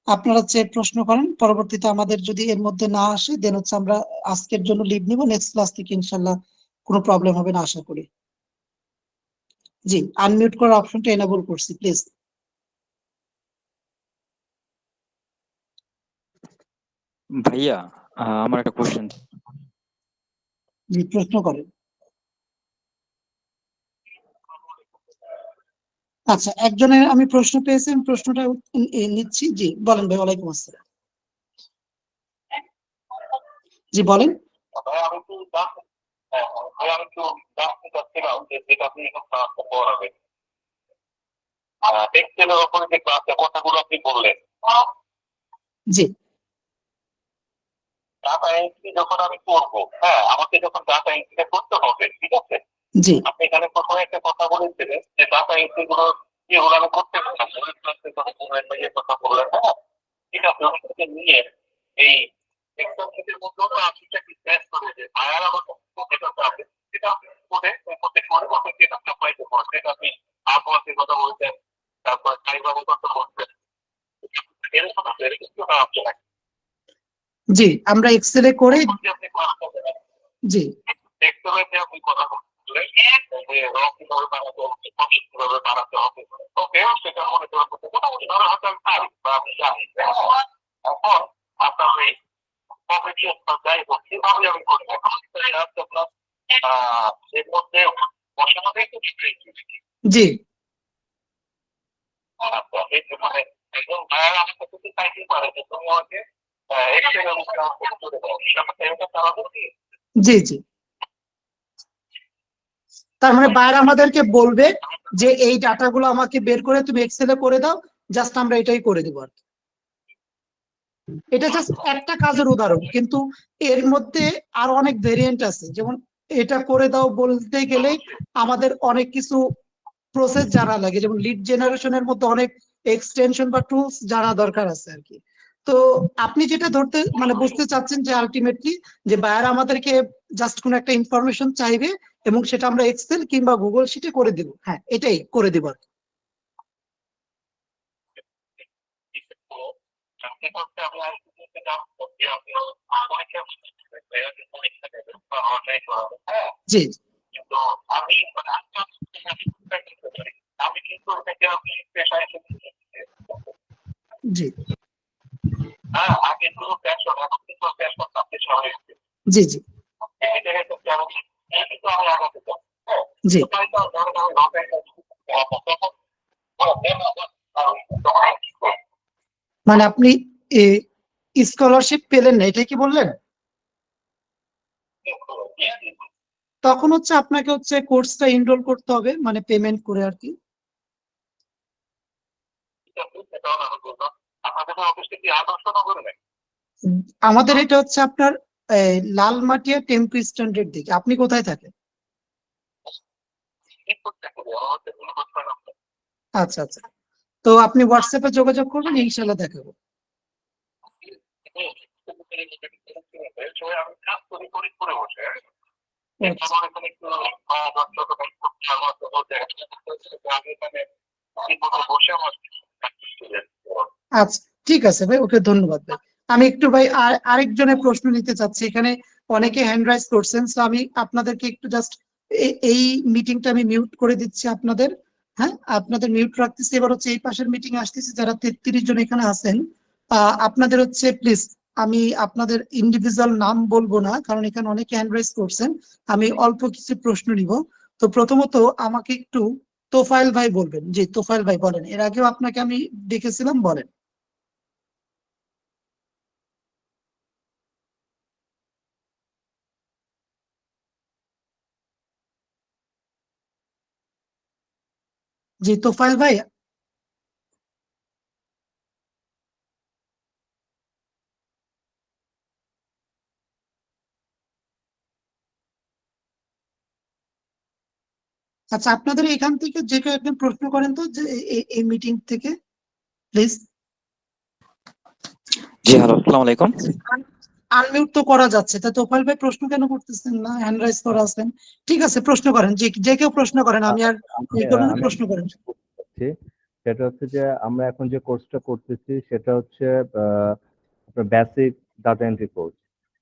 আপনারা হচ্ছে প্রশ্ন করেন, পরবর্তীতে আমাদের যদি এর মধ্যে না আসে দেন হচ্ছে আমরা আজকের জন্য লিভ নিব, নেক্সট ক্লাস থেকে ইনশাল্লাহ কোনো প্রবলেম হবে না আশা করি। জি, আনমিউট করার অপশনটা এনেবল করছি, প্লিজ। ভাইয়া, আমার একটা কোশ্চেন। জি, প্রশ্ন করেন। আচ্ছা, একজনের আমি প্রশ্ন পেয়েছি, আমি প্রশ্নটা নিচ্ছি। জি বলেন ভাই। ওয়ালাইকুম আসসালাম। জি বলেন। আমি একটু জানতে চাচ্ছিলাম যে যেটা আপনি এখন ক্লাসটা পড়াবেন, এক্সেলের ওপরে যে ক্লাসের কথাগুলো আপনি বললেন, জি ডাটা এন্ট্রি যখন আমি করবো, হ্যাঁ আমাকে যখন ডাটা এন্ট্রিটা করতে হবে, ঠিক আছে, জি আপনি এখানে প্রথমে একটা কথা বলেছিলেন যে ডাটা এন্ট্রি গুলো যেগুলো আমি করতে পারলাম, কথা বললেন, হ্যাঁ ঠিক আছে, ওখান থেকে নিয়ে এই এক্সেল শিটের মধ্যেও তো আপনি কি টেস্ট করে যে আয়ার আমাকে যেটা চাবে সেটা আপনি করে ওই প্রত্যেক করে ওকে যেটা অ্যাপ্লাই করবো, সেটা আপনি আপওয়ার্কের কথা বলছেন, তারপর ফাইবারের কথা বলছেন, এরকম কিছু না আপনি জি আমরা এক্সেলে করে। আপনি ক্লাস করবেন, জি এক্সেলের যে আপনি কথা বললেন যে র কিভাবে বানাতে হবে, কমিট কিভাবে বানাতে হবে, ওকে সেটা মনে করার করতে মোটামুটি ধরো হয়তো আমি পারি বা আমি জানি। এখন আপনার এই কমিটি যাই হোক কিভাবে আমি করি, আপনার এর মধ্যে বসানো যায় তো জি মানে একদম ভাইয়ার আমার কাছে তো চাইতেই পারে যে তুমি আমাকে এক্সেলের মধ্যে আমাকে করে দাও, ব্যাপারটা এরকম চালাবো কি? জি জি তার মানে বাইরে আমাদেরকে বলবে যে এই ডাটাগুলো আমাকে বের করে তুমি এক্সেলে করে দাও, জাস্ট আমরা এটাই করে দেবো আর কি। এটা জাস্ট একটা কাজের উদাহরণ, কিন্তু এর মধ্যে আরো অনেক ভেরিয়েন্ট আছে। যেমন এটা করে দাও বলতে গেলে আমাদের অনেক কিছু প্রসেস জানা লাগে, যেমন লিড জেনারেশনের মধ্যে অনেক এক্সটেনশন বা টুলস জানা দরকার আছে আর কি। তো আপনি যেটা ধরতে মানে বুঝতে চাচ্ছেন যে আলটিমেটলি যে বায়ার আমাদেরকে জাস্ট কোনো একটা ইনফরমেশন চাইবে এবং সেটা আমরা এক্সেল কিংবা গুগল শিটে করে দিব। হ্যাঁ এটাই করে দিব আর কি। জি কিন্তু আমি আমি কিন্তু এটাকে আমি পেশায় জি হ্যাঁ আগে শুধু প্যাশন, এখন কিন্তু প্যাশন আপনি সবাই জি জি কিন্তু আমি আগাতে চাই। জি মানে আপনি স্কলারশিপ পেলেন না, এটা কি বললেন? তখন হচ্ছে আপনাকে হচ্ছে কোর্সটা এনরোল করতে হবে, মানে পেমেন্ট করে আর কি। আমাদের এটা হচ্ছে আপনার লালমাটিয়া টেম্পু স্ট্যান্ডের দিকে। আপনি কোথায় থাকেন? আচ্ছা আচ্ছা, তো আপনি হোয়াটসঅ্যাপে যোগাযোগ করবেন, ইনশাল্লাহ দেখাবো। আমি কাজ করি করে বসে আচ্ছা ঠিক আছে ভাই, ওকে ধন্যবাদ ভাই। আমি একটু ভাই আরেকজনের প্রশ্ন নিতে চাচ্ছি। এখানে অনেকে হ্যান্ড রাইজ করছেন, তো আমি আপনাদেরকে একটু জাস্ট এই মিটিংটা আমি মিউট করে দিচ্ছি আপনাদের। হ্যাঁ আপনাদের মিউট রাখতেছি। এবার হচ্ছে এই পাশের মিটিং আসতেছি, যারা 33 জন এখানে আছেন আপনাদের হচ্ছে প্লিজ, আমি আপনাদের ইন্ডিভিজুয়াল নাম বলবো না, কারণ এখানে অনেকে হ্যান্ড রাইজ করছেন। আমি অল্প কিছু প্রশ্ন নিব। তো প্রথমত আমাকে একটু তোফায়েল ভাই বলবেন। জি তোফায়েল ভাই বলেন, এর আগেও আপনাকে আমি দেখেছিলাম, বলেন। জি তোফায়েল ভাই। আচ্ছা আপনাদের এখান থেকে যে কেউ একজন প্রশ্ন করেন তো, যে এই মিটিং থেকে প্লিজ। জি হ্যালো, আসসালামু আলাইকুম। আনমিউট তো করা যাচ্ছে, তা তোফায়েল ভাই প্রশ্ন কেন করতেছেন না? হ্যান্ড রাইজ করা আছেন, ঠিক আছে প্রশ্ন করেন, যে কেউ প্রশ্ন করেন, আমি আর এই করবো না, আমি প্রশ্ন করেন। করছি, সেটা হচ্ছে যে আমরা এখন যে কোর্সটা করতেছি সেটা হচ্ছে আপনার বেসিক ডাটা এন্ট্রি কোর্স।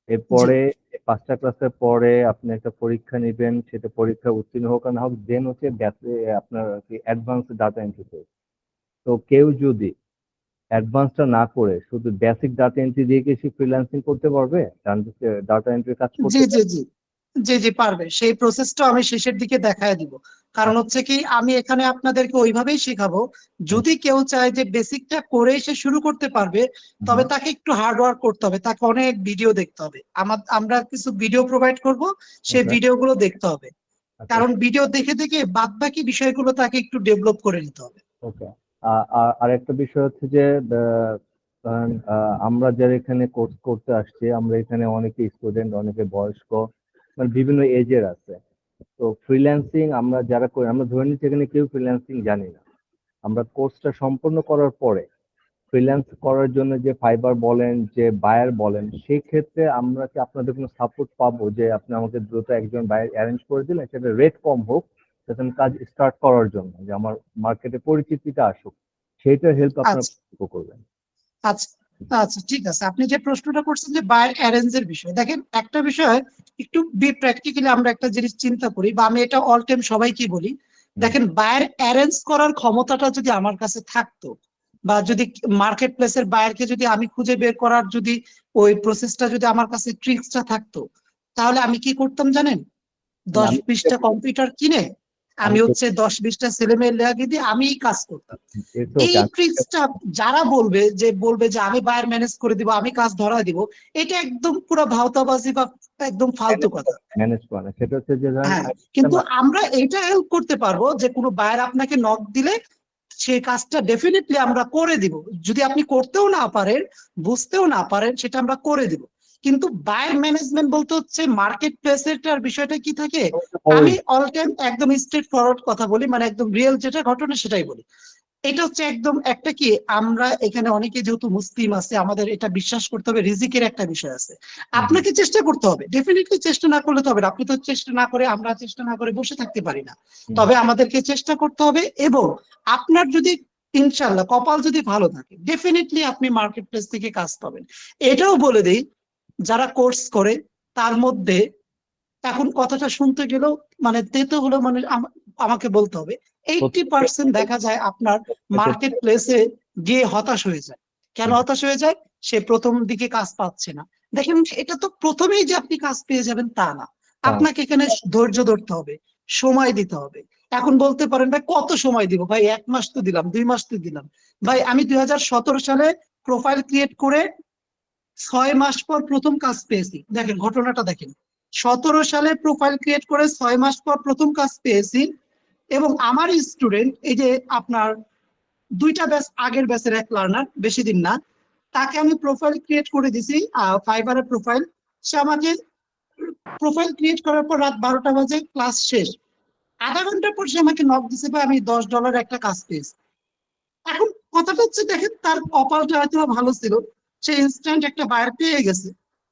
এরপরে 5টা ক্লাসের পরে আপনি একটা পরীক্ষা নেবেন, সেটা পরীক্ষা উত্তীর্ণ হোক না হোক, দেন হচ্ছে আপনার অ্যাডভান্স ডাটা এন্ট্রি কোর্স। তো কেউ যদি অ্যাডভান্সটা না করে শুধু বেসিক ডাটা এন্ট্রি দিয়ে কি সে ফ্রিল্যান্সিং করতে পারবে, ডাটা এন্ট্রি কাজ জি করতে জি জি জি জি পারবে, সেই প্রসেসটা আমি শেষের দিকে দেখায় দিব। কারণ হচ্ছে কি, আমি এখানে আপনাদেরকে ওইভাবেই শেখাবো, যদি কেউ চায় যে বেসিকটা করে সে শুরু করতে পারবে, তবে তাকে একটু হার্ড ওয়ার্ক করতে হবে, তাকে অনেক ভিডিও দেখতে হবে। আমরা কিছু ভিডিও প্রোভাইড করব, সেই Okay. ভিডিওগুলো দেখতে হবে। আচ্ছা, কারণ ভিডিও দেখে দেখে বাদ বাকি বিষয়গুলো তাকে একটু ডেভেলপ করে নিতে হবে। ওকে। আর একটা বিষয় হচ্ছে যে ধরেন, আমরা যারা এখানে কোর্স করতে আসছি, আমরা এখানে অনেকে স্টুডেন্ট, অনেকে বয়স্ক, মানে বিভিন্ন এজের আছে। তো ফ্রিল্যান্সিং আমরা যারা করি, আমরা ধরে নিচ্ছি এখানে কেউ ফ্রিল্যান্সিং জানি না। আমরা কোর্সটা সম্পন্ন করার পরে ফ্রিল্যান্স করার জন্য যে ফাইবার বলেন, যে বায়ার বলেন, সেই ক্ষেত্রে আমরা কি আপনাদের কোনো সাপোর্ট পাবো, যে আপনি আমাকে দ্রুত একজন বায়ার অ্যারেঞ্জ করে দিলেন, সেটা রেট কম হোক, যাতে আমি কাজ স্টার্ট করার জন্য, যে আমার মার্কেটে পরিচিতিটা আসুক, সেইটার হেল্প আপনারা আচ্ছা কতটুকু করবেন? আচ্ছা আচ্ছা, ঠিক আছে। আপনি যে প্রশ্নটা করছেন যে বায়ার অ্যারেঞ্জের বিষয়, দেখেন একটা বিষয় একটু প্র্যাকটিক্যালি আমরা একটা জিনিস চিন্তা করি, বা আমি এটা অল টাইম সবাইকে বলি। দেখেন, বায়ার অ্যারেঞ্জ করার ক্ষমতাটা যদি আমার কাছে থাকতো, বা যদি মার্কেট প্লেসের বায়ারকে যদি আমি খুঁজে বের করার যদি ওই প্রসেসটা যদি আমার কাছে ট্রিক্সটা থাকতো, তাহলে আমি কি করতাম জানেন? না, 10-20টা কম্পিউটার কিনে আমি আমি হচ্ছে 10-20টা ছেলে মেয়ে লাগিয়ে দিয়ে আমি কাজ করতাম। এই ওকে, ট্রিক্সটা যারা বলবে যে আমি বায়ার ম্যানেজ করে দিব, আমি কাজ ধরা দিব, এটা একদম পুরো ভাওতাবাজি বা একদম ফালতু কথা। ম্যানেজ করা, সেটা হচ্ছে যে ধরেন হ্যাঁ, কিন্তু আমরা এটা হেল্প করতে পারবো যে কোনো বায়ার আপনাকে নক দিলে সেই কাজটা ডেফিনেটলি আমরা করে দিব। যদি আপনি করতেও না পারেন, বুঝতেও না পারেন, সেটা আমরা করে দিব। কিন্তু বায়ার ম্যানেজমেন্ট বলতে হচ্ছে মার্কেট প্লেসের বিষয়টা কি থাকে। আমি অল টাইম একদম স্ট্রেট ফরওয়ার্ড কথা বলি, মানে একদম রিয়েল যেটা ঘটনা সেটাই বলি। এটা হচ্ছে একদম একটা কি, আমরা এখানে অনেকে যেহেতু মুসলিম আছে, আমাদের এটা বিশ্বাস করতে হবে, রিজিকের একটা বিষয় আছে। আপনাকে চেষ্টা করতে হবে, ডেফিনেটলি চেষ্টা না করলে তো হবে না। আপনি তো চেষ্টা না করে, আমরা চেষ্টা না করে বসে থাকতে পারি না। তবে আমাদেরকে চেষ্টা করতে হবে, এবং আপনার যদি ইনশাল্লাহ কপাল যদি ভালো থাকে, ডেফিনেটলি আপনি মার্কেট প্লেস থেকে কাজ পাবেন। এটাও বলে দেই, যারা কোর্স করে তার মধ্যে, এখন কথাটা শুনতে গেলেও মানে তেতো হলো, মানে আমাকে বলতে হবে, 80% দেখা যায় আপনার মার্কেট প্লেসে গিয়ে হতাশ হয়ে যায়। কেন হতাশ হয়ে যায়? সে প্রথম দিকে কাজ পাচ্ছে না। দেখেন, এটা তো প্রথমেই যে আপনি কাজ পেয়ে যাবেন তা না। আপনাকে এখানে ধৈর্য ধরতে হবে, সময় দিতে হবে। এখন বলতে পারেন, ভাই কত সময় দিব? ভাই 1 মাস তো দিলাম, 2 মাস তো দিলাম। ভাই আমি 2017 সালে প্রোফাইল ক্রিয়েট করে 6 মাস পর প্রথম কাজ পেয়েছি। দেখেন ঘটনাটা দেখেন, 17 সালে প্রোফাইল ক্রিয়েট করে 6 মাস পর প্রথম কাজ পেয়েছি। এবং আমার স্টুডেন্ট, এই যে আপনার 2টা ব্যাচ আগের ব্যাচের এক লার্নার, বেশি দিন না, তাকে আমি প্রোফাইল ক্রিয়েট করে দিছি, ফাইবারের প্রোফাইল। সে আমাকে প্রোফাইল ক্রিয়েট করার পর রাত 12টা বাজে ক্লাস শেষ, আধা ঘন্টা পর সে আমাকে নক দিছে, ভাই আমি $10 একটা কাজ পেয়েছি। এখন কথাটা হচ্ছে, দেখেন তার কপালটা হয়তো ভালো ছিল, সে ইনস্ট্যান্ট একটা বায়ার পেয়ে গেছে।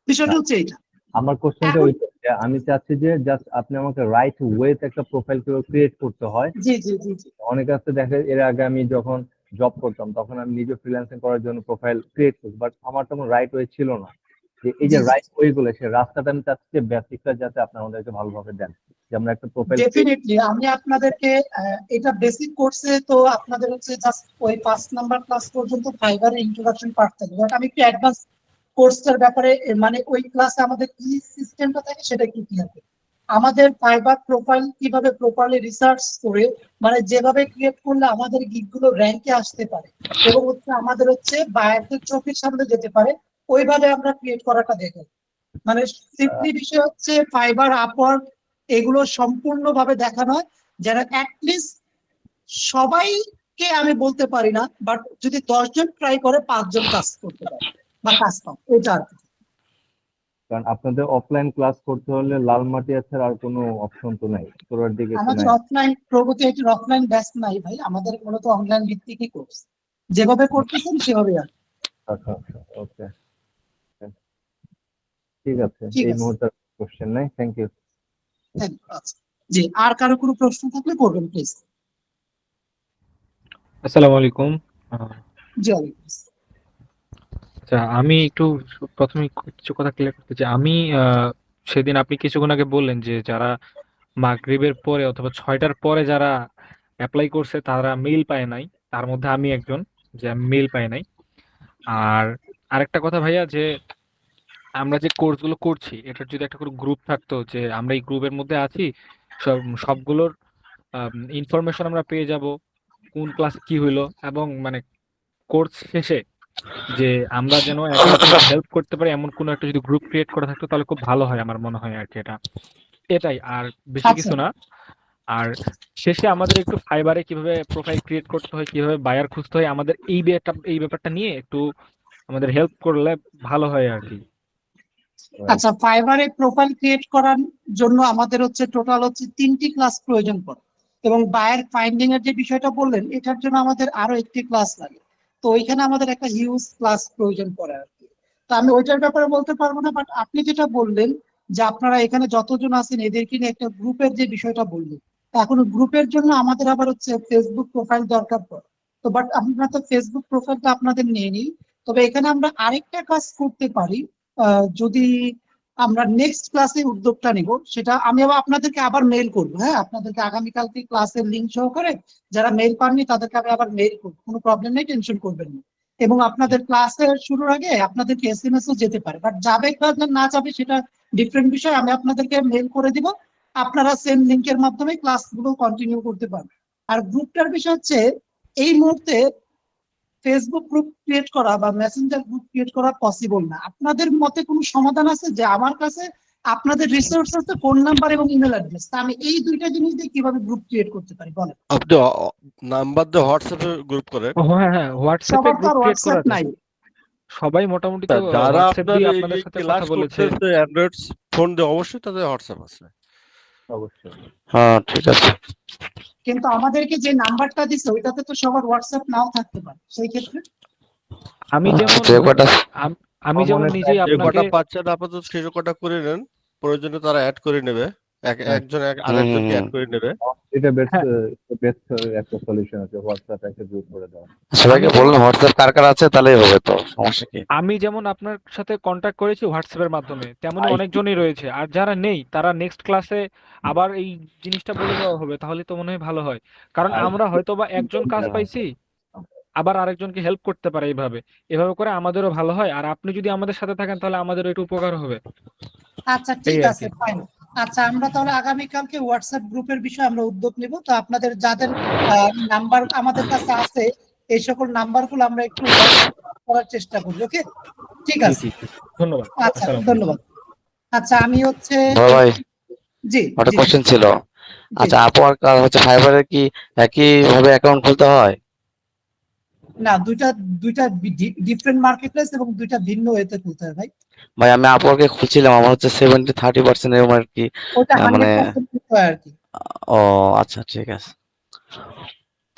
বিষয়টা হচ্ছে এইটা। আমার কোশ্চেনটা এখন ওইটা, যে আমি চাচ্ছি যে জাস্ট আপনি আমাকে রাইট ওয়েতে একটা প্রোফাইল ক্রিয়েট করতে হয়। জি জি জি জি অনেক আছে দেখে, এর আগে আমি যখন জব করতাম তখন আমি নিজে ফ্রিল্যান্সিং করার জন্য প্রোফাইল ক্রিয়েট করি, বাট আমার তখন রাইট ওয়ে ছিল না। যে এই যে জি জি রাইট ওয়ে গুলো, সেই রাস্তাটা আমি চাচ্ছি যে বেসিকটা যাতে আপনি আমাদেরকে ভালোভাবে দেন, যে আমরা একটা প্রোফাইল ক্রিয়েট। ডেফিনেটলি আমি আপনাদেরকে এটা বেসিক কোর্সে তো আপনাদের হচ্ছে জাস্ট ওই 5 নাম্বার ক্লাস পর্যন্ত ফাইবারের ইন্ট্রোডাকশন পার্ট থাকবে, বাট আমি একটু অ্যাডভান্স কোর্সটার ব্যাপারে মানে ওই ক্লাসে আমাদের কি সিস্টেমটা থাকে সেটা একটু ক্লিয়ার করি। আমাদের ফাইবার প্রোফাইল কিভাবে প্রপারলি রিসার্চ করে, মানে যেভাবে ক্রিয়েট করলে আমাদের গিগগুলো র্যাঙ্কে আসতে পারে, এবং হচ্ছে আমাদের হচ্ছে বায়ারদের চোখের সামনে যেতে পারে, ওইভাবে আমরা ক্রিয়েট করাটা দেখে। মানে সিম্পলি বিষয় হচ্ছে ফাইবার, আপওয়ার্ক, এগুলো সম্পূর্ণভাবে দেখানো হয়, যারা অ্যাটলিস্ট সবাইকে আমি বলতে পারি না, বাট যদি 10 জন ট্রাই করে 5 জন কাজ করতে পারে বা কাজ পাও, এটা আর কি। কারণ আপনাদের অফলাইন ক্লাস করতে হলে লালমাটিয়া ছাড়া আর কোনো অপশন তো নাই, তোরার দিকে তো আমাদের নাই। অফলাইন প্রগতি এটির অফলাইন ব্যাচ নাই ভাই, আমাদের মূলত অনলাইন ভিত্তিকই কোর্স, যেভাবে করতেছেন সেভাবে আর কি। আচ্ছা আচ্ছা, ওকে, ঠিক আছে। ঠিক এই আছে, মুহূর্তে কোশ্চেন নাই, থ্যাংক ইউ। thank you, আচ্ছা। জি, আর কারো কোনো প্রশ্ন থাকলে করবেন প্লিজ। আসসালামু আলাইকুম। আহ, জি, ওয়ালাইকুম আসসালাম। আচ্ছা, আমি একটু প্রথমে কিছু কথা ক্লিয়ার করতে চাই। আমি সেদিন আপনি কিছুক্ষণ আগে বললেন যে যারা মাগরিবের পরে অথবা 6টার পরে যারা অ্যাপ্লাই করছে তারা মেইল পায় নাই, তার মধ্যে আমি একজন, যে আমি মেইল পাই নাই। আর আরেকটা কথা ভাইয়া, যে আমরা যে কোর্স গুলো করছি এটার যদি একটা করে গ্রুপ থাকতো যে আমরা এই গ্রুপের মধ্যে আছি, সবগুলোর ইনফরমেশন আমরা পেয়ে যাব, কোন ক্লাসে কি হইলো, এবং মানে কোর্স শেষে যে আমরা যেন একে অপরকে হেল্প করতে পারি এমন কোনো একটা যদি গ্রুপ ক্রিয়েট করা থাকতো তাহলে খুব ভালো হয় আমার মনে হয় আর কি। এটাই আর বেশি আচ্ছা কিছু না। আর শেষে আমাদের একটু ফাইবারে কিভাবে প্রোফাইল ক্রিয়েট করতে হয়, কিভাবে বায়ার খুঁজতে হয়, আমাদের এই ব্যাপারটা নিয়ে একটু আমাদের হেল্প করলে ভালো হয় আর কি। আচ্ছা, ফাইবারে প্রোফাইল ক্রিয়েট করার জন্য আমাদের হচ্ছে টোটাল হচ্ছে 3টি ক্লাস প্রয়োজন পড়ে, এবং বায়ার ফাইন্ডিং এর যে বিষয়টা বললেন এটার জন্য আমাদের আরো একটি ক্লাস লাগে। তো ওইখানে আমাদের একটা হিউজ ক্লাস প্রয়োজন পড়ে আর কি। তো আমি ওইটার ব্যাপারে বলতে পারবো না, বাট আপনি যেটা বললেন যে আপনারা এখানে যতজন আছেন এদেরকে নিয়ে একটা গ্রুপের যে বিষয়টা বললেন, এখন গ্রুপের জন্য আমাদের আবার হচ্ছে ফেসবুক প্রোফাইল দরকার পড়ে। তো বাট আমরা তো ফেসবুক প্রোফাইলটা আপনাদের নিয়ে নিই। তবে এখানে আমরা আরেকটা কাজ করতে পারি, যদি আমরা নেক্সট ক্লাসে উদ্যোগটা নিব, সেটা আমি আবার আপনাদেরকে আবার মেইল করবো। হ্যাঁ, আপনাদেরকে আগামীকালকে ক্লাসের লিঙ্ক সহকারে যারা মেইল পাননি তাদেরকে আমি আবার মেইল করবো, কোনো প্রবলেম নেই, টেনশন করবেন না। এবং আপনাদের ক্লাসের শুরুর আগে আপনাদেরকে এসএমএস ও যেতে পারে, বাট যাবে বা না যাবে সেটা ডিফারেন্ট বিষয়। আমি আপনাদেরকে মেইল করে দিব, আপনারা সেম লিঙ্কের মাধ্যমে ক্লাসগুলো কন্টিনিউ করতে পারবেন। আর গ্রুপটার বিষয় হচ্ছে এই মুহূর্তে ফেসবুক গ্রুপ ক্রিয়েট করা বা মেসেঞ্জার গ্রুপ ক্রিয়েট করা পসিবল না। আপনাদের মতে কোনো সমাধান আছে? যে আমার কাছে আপনাদের রিসোর্স আছে, ফোন নাম্বার এবং ইমেল অ্যাড্রেস, তা আমি এই দুইটা জিনিস দিয়ে কিভাবে গ্রুপ ক্রিয়েট করতে পারি বলেন? আপনি নাম্বার দিয়ে হোয়াটসঅ্যাপে গ্রুপ করেন। হ্যাঁ হ্যাঁ, হোয়াটসঅ্যাপে সবার তো গ্রুপ আর ক্রিয়েট করা হোয়াটসঅ্যাপ যায়। নাই। সবাই মোটামুটি তো যারা হোয়াটসঅ্যাপ আপনার দিয়ে এই আপনাদের সাথে ক্লাস কথা বলেছে। করতেছে অ্যান্ড্রয়েড ফোন দিয়ে, অবশ্যই তাদের হোয়াটসঅ্যাপ আছে। অবশ্যই। হ্যাঁ, ঠিক আছে। কিন্তু আমাদেরকে যে নাম্বারটা দিছে ওইটাতে তো সবার হোয়াটসঅ্যাপ নাও থাকতে পারে, সেই ক্ষেত্রে আমি যেমন আমি যেমন কমনের নিজেই যে আপনাকে কটা পাচ্ছেন আপাতত সেই কটা করে নেন, প্রয়োজনে তারা অ্যাড করে নেবে, একজন আরেকজনকে অ্যাড করে নেবে। এটা হ্যাঁ বেস্ট একটা সলিউশন আছে, হোয়াটসঅ্যাপ একটা গ্রুপ করে দেওয়া। সবাইকে বলুন হোয়াটসঅ্যাপ কার কার আছে, তাহলেই হবে, তো সমস্যা কি? আমি যেমন আপনার সাথে কন্ট্যাক্ট করেছি হোয়াটসঅ্যাপের মাধ্যমে, তেমনই অনেকজনই রয়েছে। আর যারা নেই তারা নেক্সট ক্লাসে আবার এই জিনিসটা বলে দেওয়া হবে, তাহলে তো মনে হয় ভালো হয়। কারণ আমরা হয়তো বা একজন কাজ পাইছি, আবার আরেকজনকে হেল্প করতে পারে। এইভাবে এভাবে করে আমাদেরও ভালো হয়, আর আপনি যদি আমাদের সাথে থাকেন তাহলে আমাদেরও একটু উপকার হবে। আচ্ছা ঠিক এই আর আছে, কি। ফাইন। আচ্ছা, আমরা তাহলে আগামীকালকে হোয়াটসঅ্যাপ গ্রুপের বিষয়ে আমরা উদ্যোগ নিব। তো আপনাদের যাদের নাম্বার আমাদের কাছে আছে এই সকল নাম্বারগুলো আমরা একটু হোয়াটসঅ্যাপ করার চেষ্টা করব। ওকে, ঠিক জি আছে। জি জি। ধন্যবাদ। আচ্ছা, আসসালামু আলাইকুম। ধন্যবাদ। আচ্ছা, আমি হচ্ছে বড় ভাই, জি একটা জি কোশ্চেন ছিল। জি। আচ্ছা, আপওয়ার্ক আর হচ্ছে ফাইবারে কি একই ভাবে অ্যাকাউন্ট খুলতে হয়? না, দুইটা দুইটা ডিফারেন্ট মার্কেটপ্লেস এবং দুইটা ভিন্ন ওয়েতে খুলতে হয় ভাই। ভাই আমি আপওয়ার্কে খুলছিলাম, আমার হচ্ছে 70-30% এরকম আর কি। ওটা মানে 100% খুলতে হয় আর কি। ও আচ্ছা, ঠিক আছে।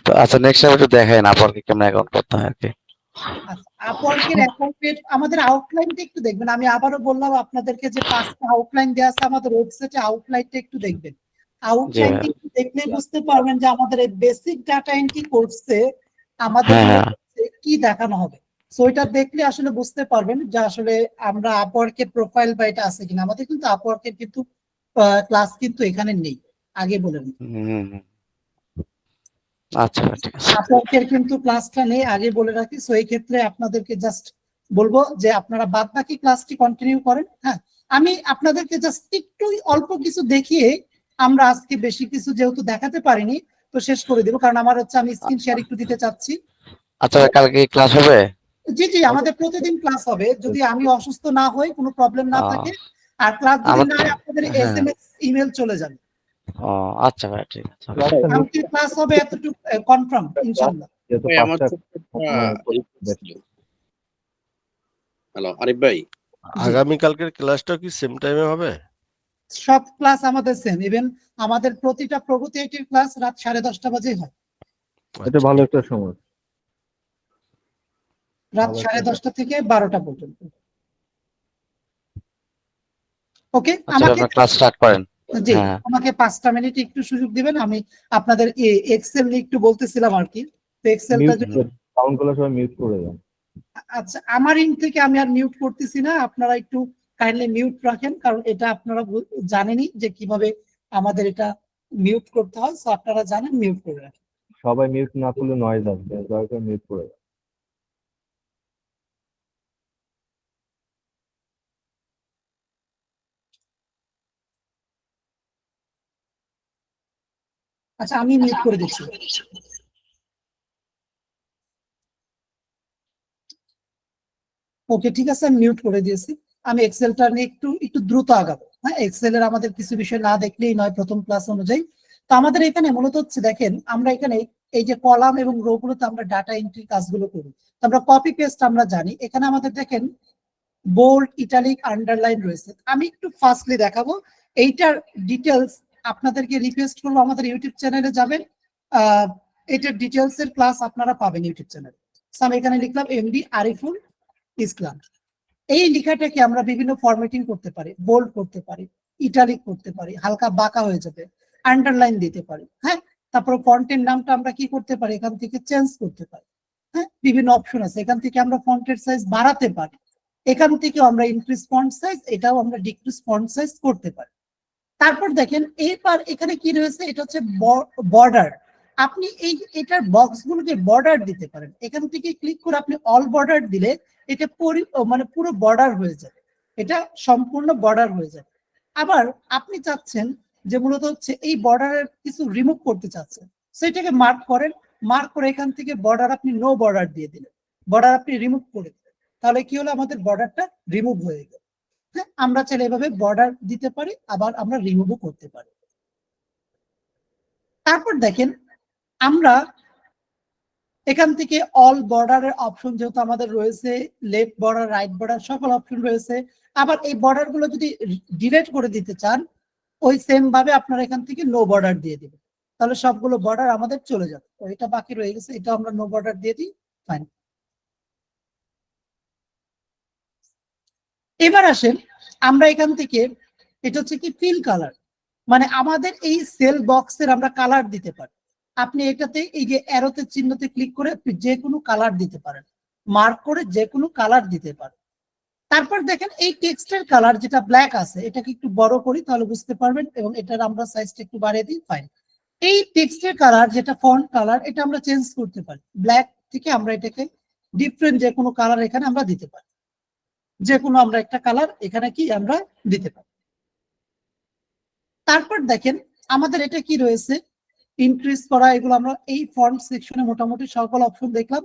তো আচ্ছা, নেক্সট টাইম একটু দেখাই না আপওয়ার্কে কেমন অ্যাকাউন্ট করতে হয় আর কি। আচ্ছা, আপওয়ার্কের অ্যাকাউন্ট আমাদের আউটলাইনটা একটু দেখবেন। আমি আবারও বললাম আপনাদেরকে যে 5টা আউটলাইন দেওয়া আছে আমাদের ওয়েবসাইটে, আউটলাইনটা একটু দেখবেন। জি আউটলাইনটা ভাই। একটু দেখলে বুঝতে পারবেন যে আমাদের এই বেসিক ডাটা এন্ট্রি কোর্সে আমাদের হ্যাঁ মূলত হ্যাঁ। কি দেখানো হবে। সো এটা দেখলে আসলে বুঝতে পারবেন যে আসলে আমরা আপওয়ার্কের প্রোফাইল বা এটা আছে কিনা। আমাদের কিন্তু আপওয়ার্কের কিন্তু ক্লাস কিন্তু এখানে নেই, আগে বলে নিই। হুম। আচ্ছা ভাই, ঠিক আছে। আপওয়ার্কের কিন্তু ক্লাসটা নেই, আগে বলে রাখি। সো এই ক্ষেত্রে আপনাদেরকে জাস্ট বলবো যে আপনারা বাদ বাকি ক্লাসটি কন্টিনিউ করেন। হ্যাঁ, আমি আপনাদেরকে জাস্ট একটু অল্প কিছু দেখিয়ে আমরা আজকে বেশি কিছু যেহেতু দেখাতে পারিনি তো শেষ করে দিব, কারণ আমার হচ্ছে আমি স্ক্রিন শেয়ার একটু দিতে চাচ্ছি। আচ্ছা ভাই, কালকে ক্লাস হবে? জি জি, আমাদের প্রতিদিন ক্লাস হবে, যদি আমি অসুস্থ না হই, কোনো প্রবলেম না থাকে। আর ক্লাস যদি আমার না হয় আপনাদের হ্যাঁ। এসএমএস ইমেল চলে যাবে। ও আচ্ছা ভাই, ঠিক আছে। কালকে ক্লাস হবে, এতটুকু কনফার্ম ইনশাআল্লাহ। যেহেতু ভাই, আমার 5টা ছোট্ট একটা হ্যালো আরিফ ভাই, আগামীকালকের ক্লাসটা কি সেম টাইমে হবে? সব ক্লাস আমাদের সেম, ইভেন আমাদের প্রতিটা প্রগতি আইটির ক্লাস রাত 10:30 বাজে হয়। এটা ভালো একটা সময়। রাত ভালো 10:30 থেকে 12টা পর্যন্ত। ওকে, আচ্ছা, আমাকে আপনার ক্লাস স্টার্ট করেন। জি, হ্যাঁ। আমাকে 5টা মিনিট একটু সুযোগ দিবেন। আমি আপনাদের এক্সেল নিয়ে একটু বলতেছিলাম আর কি। তো এক্সেলটা যদি সাউন্ডগুলো সবাই মিউট করে দেন। আচ্ছা, আমার ইন থেকে আমি আর মিউট করতেছি না, আপনারা একটু কাইন্ডলি মিউট রাখেন, কারণ এটা আপনারা জানেনই যে কিভাবে আমাদের এটা মিউট করতে হয়। সো আপনারা জানেন, মিউট করে রাখেন। সবাই মিউট না করলে নয়েজ আসবে, দয়া করে মিউট করে দেন। আচ্ছা আমি মিউট করে দিচ্ছি। ওকে ঠিক আছে, আমি মিউট করে দিয়েছি। আমি এক্সেলটা নিয়ে একটু দ্রুত আগাবো। হ্যাঁ, এক্সেলের আমাদের কিছু বিষয় না দেখলেই নয় প্রথম ক্লাস অনুযায়ী। তো আমাদের এখানে মূলত হচ্ছে দেখেন, আমরা এখানে এই যে কলাম এবং রো গুলোতে আমরা ডাটা এন্ট্রি কাজগুলো করি। তো আমরা কপি পেস্ট আমরা জানি। এখানে আমাদের দেখেন বোল্ড, ইটালিক, আন্ডারলাইন রয়েছে। আমি একটু ফার্স্টলি দেখাবো এইটার ডিটেলস। আপনাদেরকে রিকোয়েস্ট করবো আমাদের ইউটিউব চ্যানেলে যাবেন, এটার ডিটেলস এর ক্লাস আপনারা পাবেন ইউটিউব চ্যানেলে। আমি এখানে লিখলাম এমডি আরিফুল ইসলাম। এই লেখাটাকে আমরা বিভিন্ন ফরম্যাটিং করতে পারি, বোল্ড করতে পারি, ইটালিক করতে পারি, হালকা বাঁকা হয়ে যাবে, আন্ডারলাইন দিতে পারি। হ্যাঁ, তারপর ফন্টের নামটা আমরা কি করতে পারি, এখান থেকে চেঞ্জ করতে পারি। হ্যাঁ, বিভিন্ন অপশন আছে, এখান থেকে আমরা ফন্টের সাইজ বাড়াতে পারি, এখান থেকে আমরা ইনক্রিজ ফন্ট সাইজ, এটাও আমরা ডিক্রিজ ফন্ট সাইজ করতে পারি। তারপর দেখেন এরপর এখানে কি রয়েছে, এটা হচ্ছে বর্ডার। আপনি এটার বক্স গুলোকে বর্ডার দিতে পারেন। এখান থেকে ক্লিক করে আপনি অল বর্ডার দিলে এটা মানে পুরো বর্ডার হয়ে যাবে, এটা সম্পূর্ণ বর্ডার হয়ে যাবে। আবার আপনি চাচ্ছেন যে মূলত হচ্ছে এই বর্ডারের কিছু রিমুভ করতে চাচ্ছেন, সেটাকে মার্ক করেন, মার্ক করে এখান থেকে বর্ডার আপনি নো বর্ডার দিয়ে দিলেন, বর্ডার আপনি রিমুভ করে দিলেন। তাহলে কি হলো, আমাদের বর্ডারটা রিমুভ হয়ে গেল। হ্যাঁ, আমরা চাইলে এভাবে বর্ডার দিতে পারি, আবার আমরা রিমুভও করতে পারি। তারপর দেখেন আমরা এখান থেকে অল বর্ডারের অপশন যেহেতু আমাদের রয়েছে, লেফট বর্ডার, রাইট বর্ডার সকল অপশন রয়েছে। আবার এই বর্ডার গুলো যদি ডিলিট করে দিতে চান, ওই সেম ভাবে আপনারা এখান থেকে নো বর্ডার দিয়ে দিবেন, তাহলে সবগুলো বর্ডার আমাদের চলে যাবে। তো এটা বাকি রয়ে গেছে, এটা আমরা নো বর্ডার দিয়ে দিই। ফাইন। এবার আসেন আমরা এখান থেকে, এটা হচ্ছে কি ফিল কালার, মানে আমাদের এই সেল বক্সের আমরা কালার দিতে পারি। আপনি এটাতে এই যে অ্যারোতে চিহ্নতে ক্লিক করে আপনি যে কোনো কালার দিতে পারেন, মার্ক করে যে কোনো কালার দিতে পারেন। তারপর দেখেন এই টেক্সটের কালার যেটা ব্ল্যাক আছে, এটাকে একটু বড় করি তাহলে বুঝতে পারবেন, এবং এটার আমরা সাইজটা একটু বাড়িয়ে দিই। ফাইন। এই টেক্সটের কালার যেটা ফন্ট কালার, এটা আমরা চেঞ্জ করতে পারি, ব্ল্যাক থেকে আমরা এটাকে ডিফারেন্ট যে কোনো কালার এখানে আমরা দিতে পারি, যে কোনো আমরা একটা কালার এখানে কি আমরা দিতে পারি। তারপর দেখেন আমাদের এটা কি রয়েছে, ইনক্রিজ করা, এগুলো আমরা এই ফন্ট সেকশনে মোটামুটি সকল অপশন দেখলাম।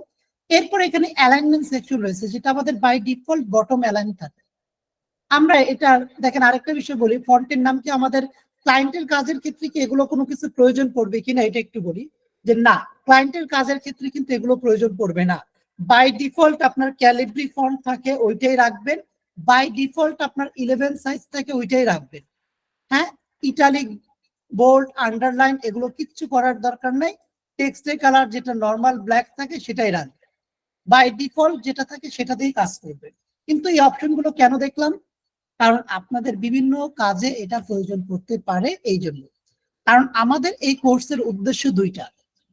এরপর এখানে অ্যালাইনমেন্ট সেকশন রয়েছে, যেটা আমাদের বাই ডিফল্ট বটম অ্যালাইন থাকে। আমরা এটা দেখেন আরেকটা বিষয় বলি, ফন্টের নাম কি আমাদের ক্লায়েন্টের কাজের ক্ষেত্রে কি এগুলো কোনো কিছু প্রয়োজন পড়বে কিনা, এটা একটু বলি যে না, ক্লায়েন্টের কাজের ক্ষেত্রে কিন্তু এগুলো প্রয়োজন পড়বে না। বাই ডিফল্ট আপনার ক্যালিব্রি ফন্ট থাকে, ওইটাই রাখবেন। বাই ডিফল্ট আপনার 11 সাইজ থাকে, ওইটাই রাখবেন। হ্যাঁ, ইটালিক, বোল্ড, আন্ডারলাইন এগুলো কিচ্ছু করার দরকার নাই। টেক্সটের কালার যেটা নর্মাল ব্ল্যাক থাকে সেটাই রাখবেন, বাই ডিফল্ট যেটা থাকে সেটা দিয়েই কাজ করবে। কিন্তু এই অপশনগুলো কেন দেখলাম, কারণ আপনাদের বিভিন্ন কাজে এটা প্রয়োজন পড়তে পারে, এই জন্য। কারণ আমাদের এই কোর্সের উদ্দেশ্য দুইটা।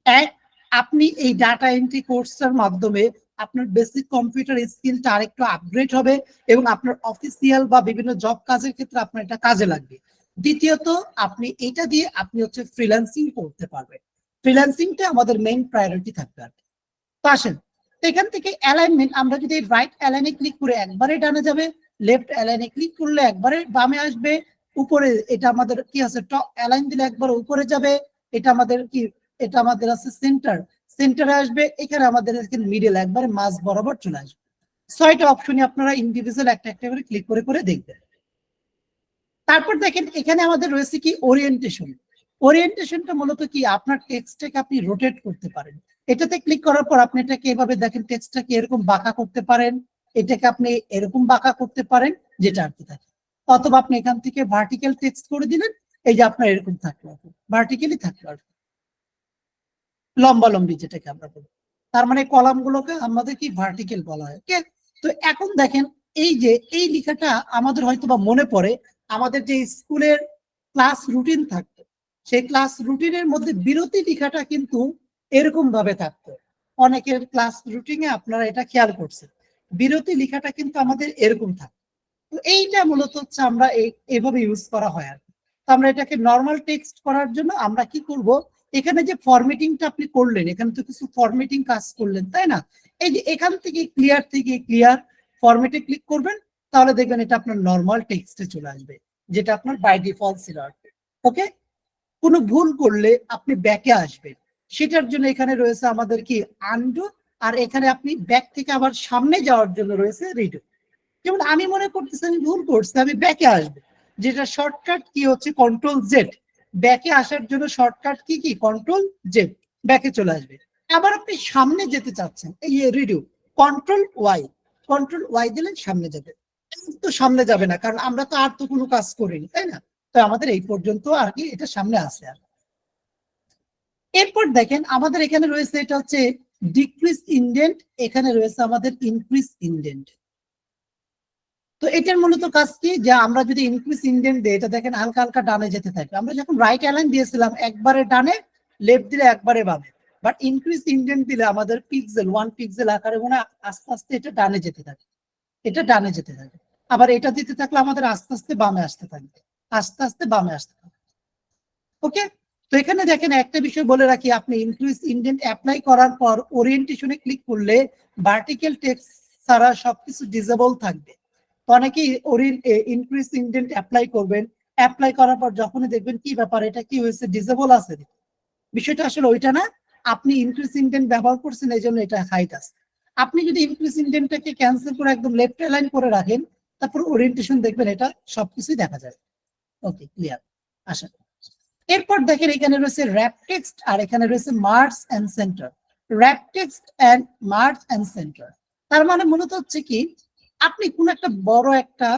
এক, আপনি এই ডাটা এন্ট্রি কোর্সটার মাধ্যমে আপনার বেসিক কম্পিউটার স্কিলটা আরেকটু আপগ্রেড হবে, এবং আপনার অফিসিয়াল বা বিভিন্ন জব কাজের ক্ষেত্রে আপনার এটা কাজে লাগবে। দ্বিতীয়ত, আপনি এটা দিয়ে আপনি হচ্ছে ফ্রিল্যান্সিং করতে পারবেন। ফ্রিল্যান্সিংটা আমাদের মেইন প্রায়োরিটি থাকবে আর কি। তো আসেন এখান থেকে অ্যালাইনমেন্ট, আমরা যদি রাইট অ্যালাইনে ক্লিক করে একবারে ডানে যাবে, লেফট অ্যালাইনে ক্লিক করলে একবারে বামে আসবে, উপরে এটা আমাদের কি আছে, টপ অ্যালাইন দিলে একবার উপরে যাবে, এটা আমাদের কি, এটা আমাদের আছে সেন্টার, সেন্টারে আসবে, এখানে আমাদের মিডল একবারে মাঝ বরাবর চলে আসবে। 6টা অপশনই আপনারা ইন্ডিভিজুয়াল একটা একটা করে ক্লিক করে করে দেখবেন। তারপর দেখেন এখানে আমাদের রয়েছে কি ওরিয়েন্টেশন। ওরিয়েন্টেশনটা মূলত কি, আপনার টেক্সটটাকে আপনি রোটেট করতে পারেন। এটাতে ক্লিক করার পর আপনি এটাকে এভাবে দেখেন, টেক্সটটাকে এরকম বাঁকা করতে পারেন, এটাকে আপনি এরকম বাঁকা করতে পারেন, যেটা আর কি থাকে। অথবা আপনি এখান থেকে ভার্টিক্যাল টেক্সট করে দিলেন, এই যে আপনার এরকম থাকলো, ভার্টিক্যালি থাকলো আর লম্বা লম্বি যেটাকে আমরা বলি। তার মানে কলাম গুলোকে আমাদের কি ভার্টিক্যাল বলা হয়। তো এখন দেখেন এই যে এই লেখাটা আমাদের হয়তো বা মনে পড়ে, আমাদের যে স্কুলের ক্লাস রুটিন থাকতো, সেই ক্লাস রুটিনের মধ্যে বিরতি লেখাটা কিন্তু এরকম ভাবে থাকতো। অনেকের ক্লাস রুটিনে আপনারা এটা খেয়াল করছেন, বিরতি লেখাটা কিন্তু আমাদের এরকম থাকতো। তো এইটা মূলত হচ্ছে আমরা এইভাবে ইউজ করা হয় আর কি। তো আমরা এটাকে নর্মাল টেক্সট করার জন্য আমরা কি করব, এখানে যে ফরম্যাটিংটা আপনি করলেন, এখানে তো কিছু ফরম্যাটিং কাজ করলেন, তাই না? এই যে এখান থেকে ক্লিয়ার ফরম্যাটে ক্লিক করবেন, তাহলে দেখবেন এটা আপনার নর্মাল টেক্সটে চলে আসবে, যেটা আপনার বাই ডিফল্ট ছিল। ওকে, কোনো ভুল করলে আপনি ব্যাকে আসবেন, সেটার জন্য এখানে রয়েছে আমাদের কি আনডু, আর এখানে আপনি ব্যাক থেকে আবার সামনে যাওয়ার জন্য রয়েছে রিডু। যেমন আমি মনে করতেছি আমি ভুল করছি, আমি ব্যাকে আসবো, যেটা শর্টকাট কি হচ্ছে কন্ট্রোল জেড। ব্যাকে আসার জন্য শর্টকাট কি কি কন্ট্রোল জেড, ব্যাকে চলে আসবে। আবার আপনি সামনে যেতে চাচ্ছেন, এই রিডু, কন্ট্রোল ওয়াই দিলে সামনে যাবে। তো সামনে যাবে না, কারণ আমরা তো আর তো কোনো কাজ করিনি, তাই না? তো আমাদের এই পর্যন্ত আর কি এটা সামনে আসে। আর এরপর দেখেন আমাদের এখানে রয়েছে এটা হচ্ছে ডিক্রিজ ইনডেন্ট, এখানে রয়েছে আমাদের ইনক্রিজ ইনডেন্ট। তো এটার মূলত কাজ কি, যে আমরা যদি ইনক্রিজ ইনডেন্ট দিই, এটা দেখেন হালকা হালকা ডানে যেতে থাকবে। আমরা যখন রাইট অ্যালাইন দিয়েছিলাম একবারে ডানে, লেফট দিলে একবারে বামে, বাট ইনক্রিজ ইনডেন্ট দিলে আমাদের পিক্সেল 1 পিক্সেল আকারে মনে আস্তে আস্তে এটা ডানে যেতে থাকে, এটা ডানে যেতে থাকে। আবার এটা দিতে থাকলে আমাদের আস্তে আস্তে বামে আসতে থাকবে, আস্তে আস্তে বামে আসতে থাকবে। ওকে, তো এখানে দেখেন একটা বিষয় বলে রাখি, আপনি ইনক্রিজ ইনডেন্ট অ্যাপ্লাই করার পর ওরিয়েন্টেশনে ক্লিক করলে ভার্টিক্যাল টেক্সট ছাড়া সবকিছু ডিসেবল থাকবে। তো অনেকেই ইনক্রিজ ইনডেন্ট অ্যাপ্লাই করবেন, অ্যাপ্লাই করার পর যখনই দেখবেন কি ব্যাপার, এটা কি হয়েছে, ডিসেবল আছে। বিষয়টা আসলে ওইটা না, আপনি ইনক্রিজ ইনডেন্ট ব্যবহার করছেন এই জন্য এটা হাইট আছে। আপনি যদি ইনক্রিজ ইনডেন্টটাকে ক্যান্সেল করে একদম লেফট অ্যালাইন করে রাখেন, তারপর ওরিয়েন্টেশন দেখবেন এটা সবকিছুই দেখা যাবে। ওকে, ক্লিয়ার? আশা করি। এরপর দেখেন এখানে রয়েছে র্যাপ টেক্সট আর এখানে রয়েছে merge and centre. Wrap text and merge and centre, তার মানে মূলত হচ্ছে কি, আপনি কোন একটা বড় একটা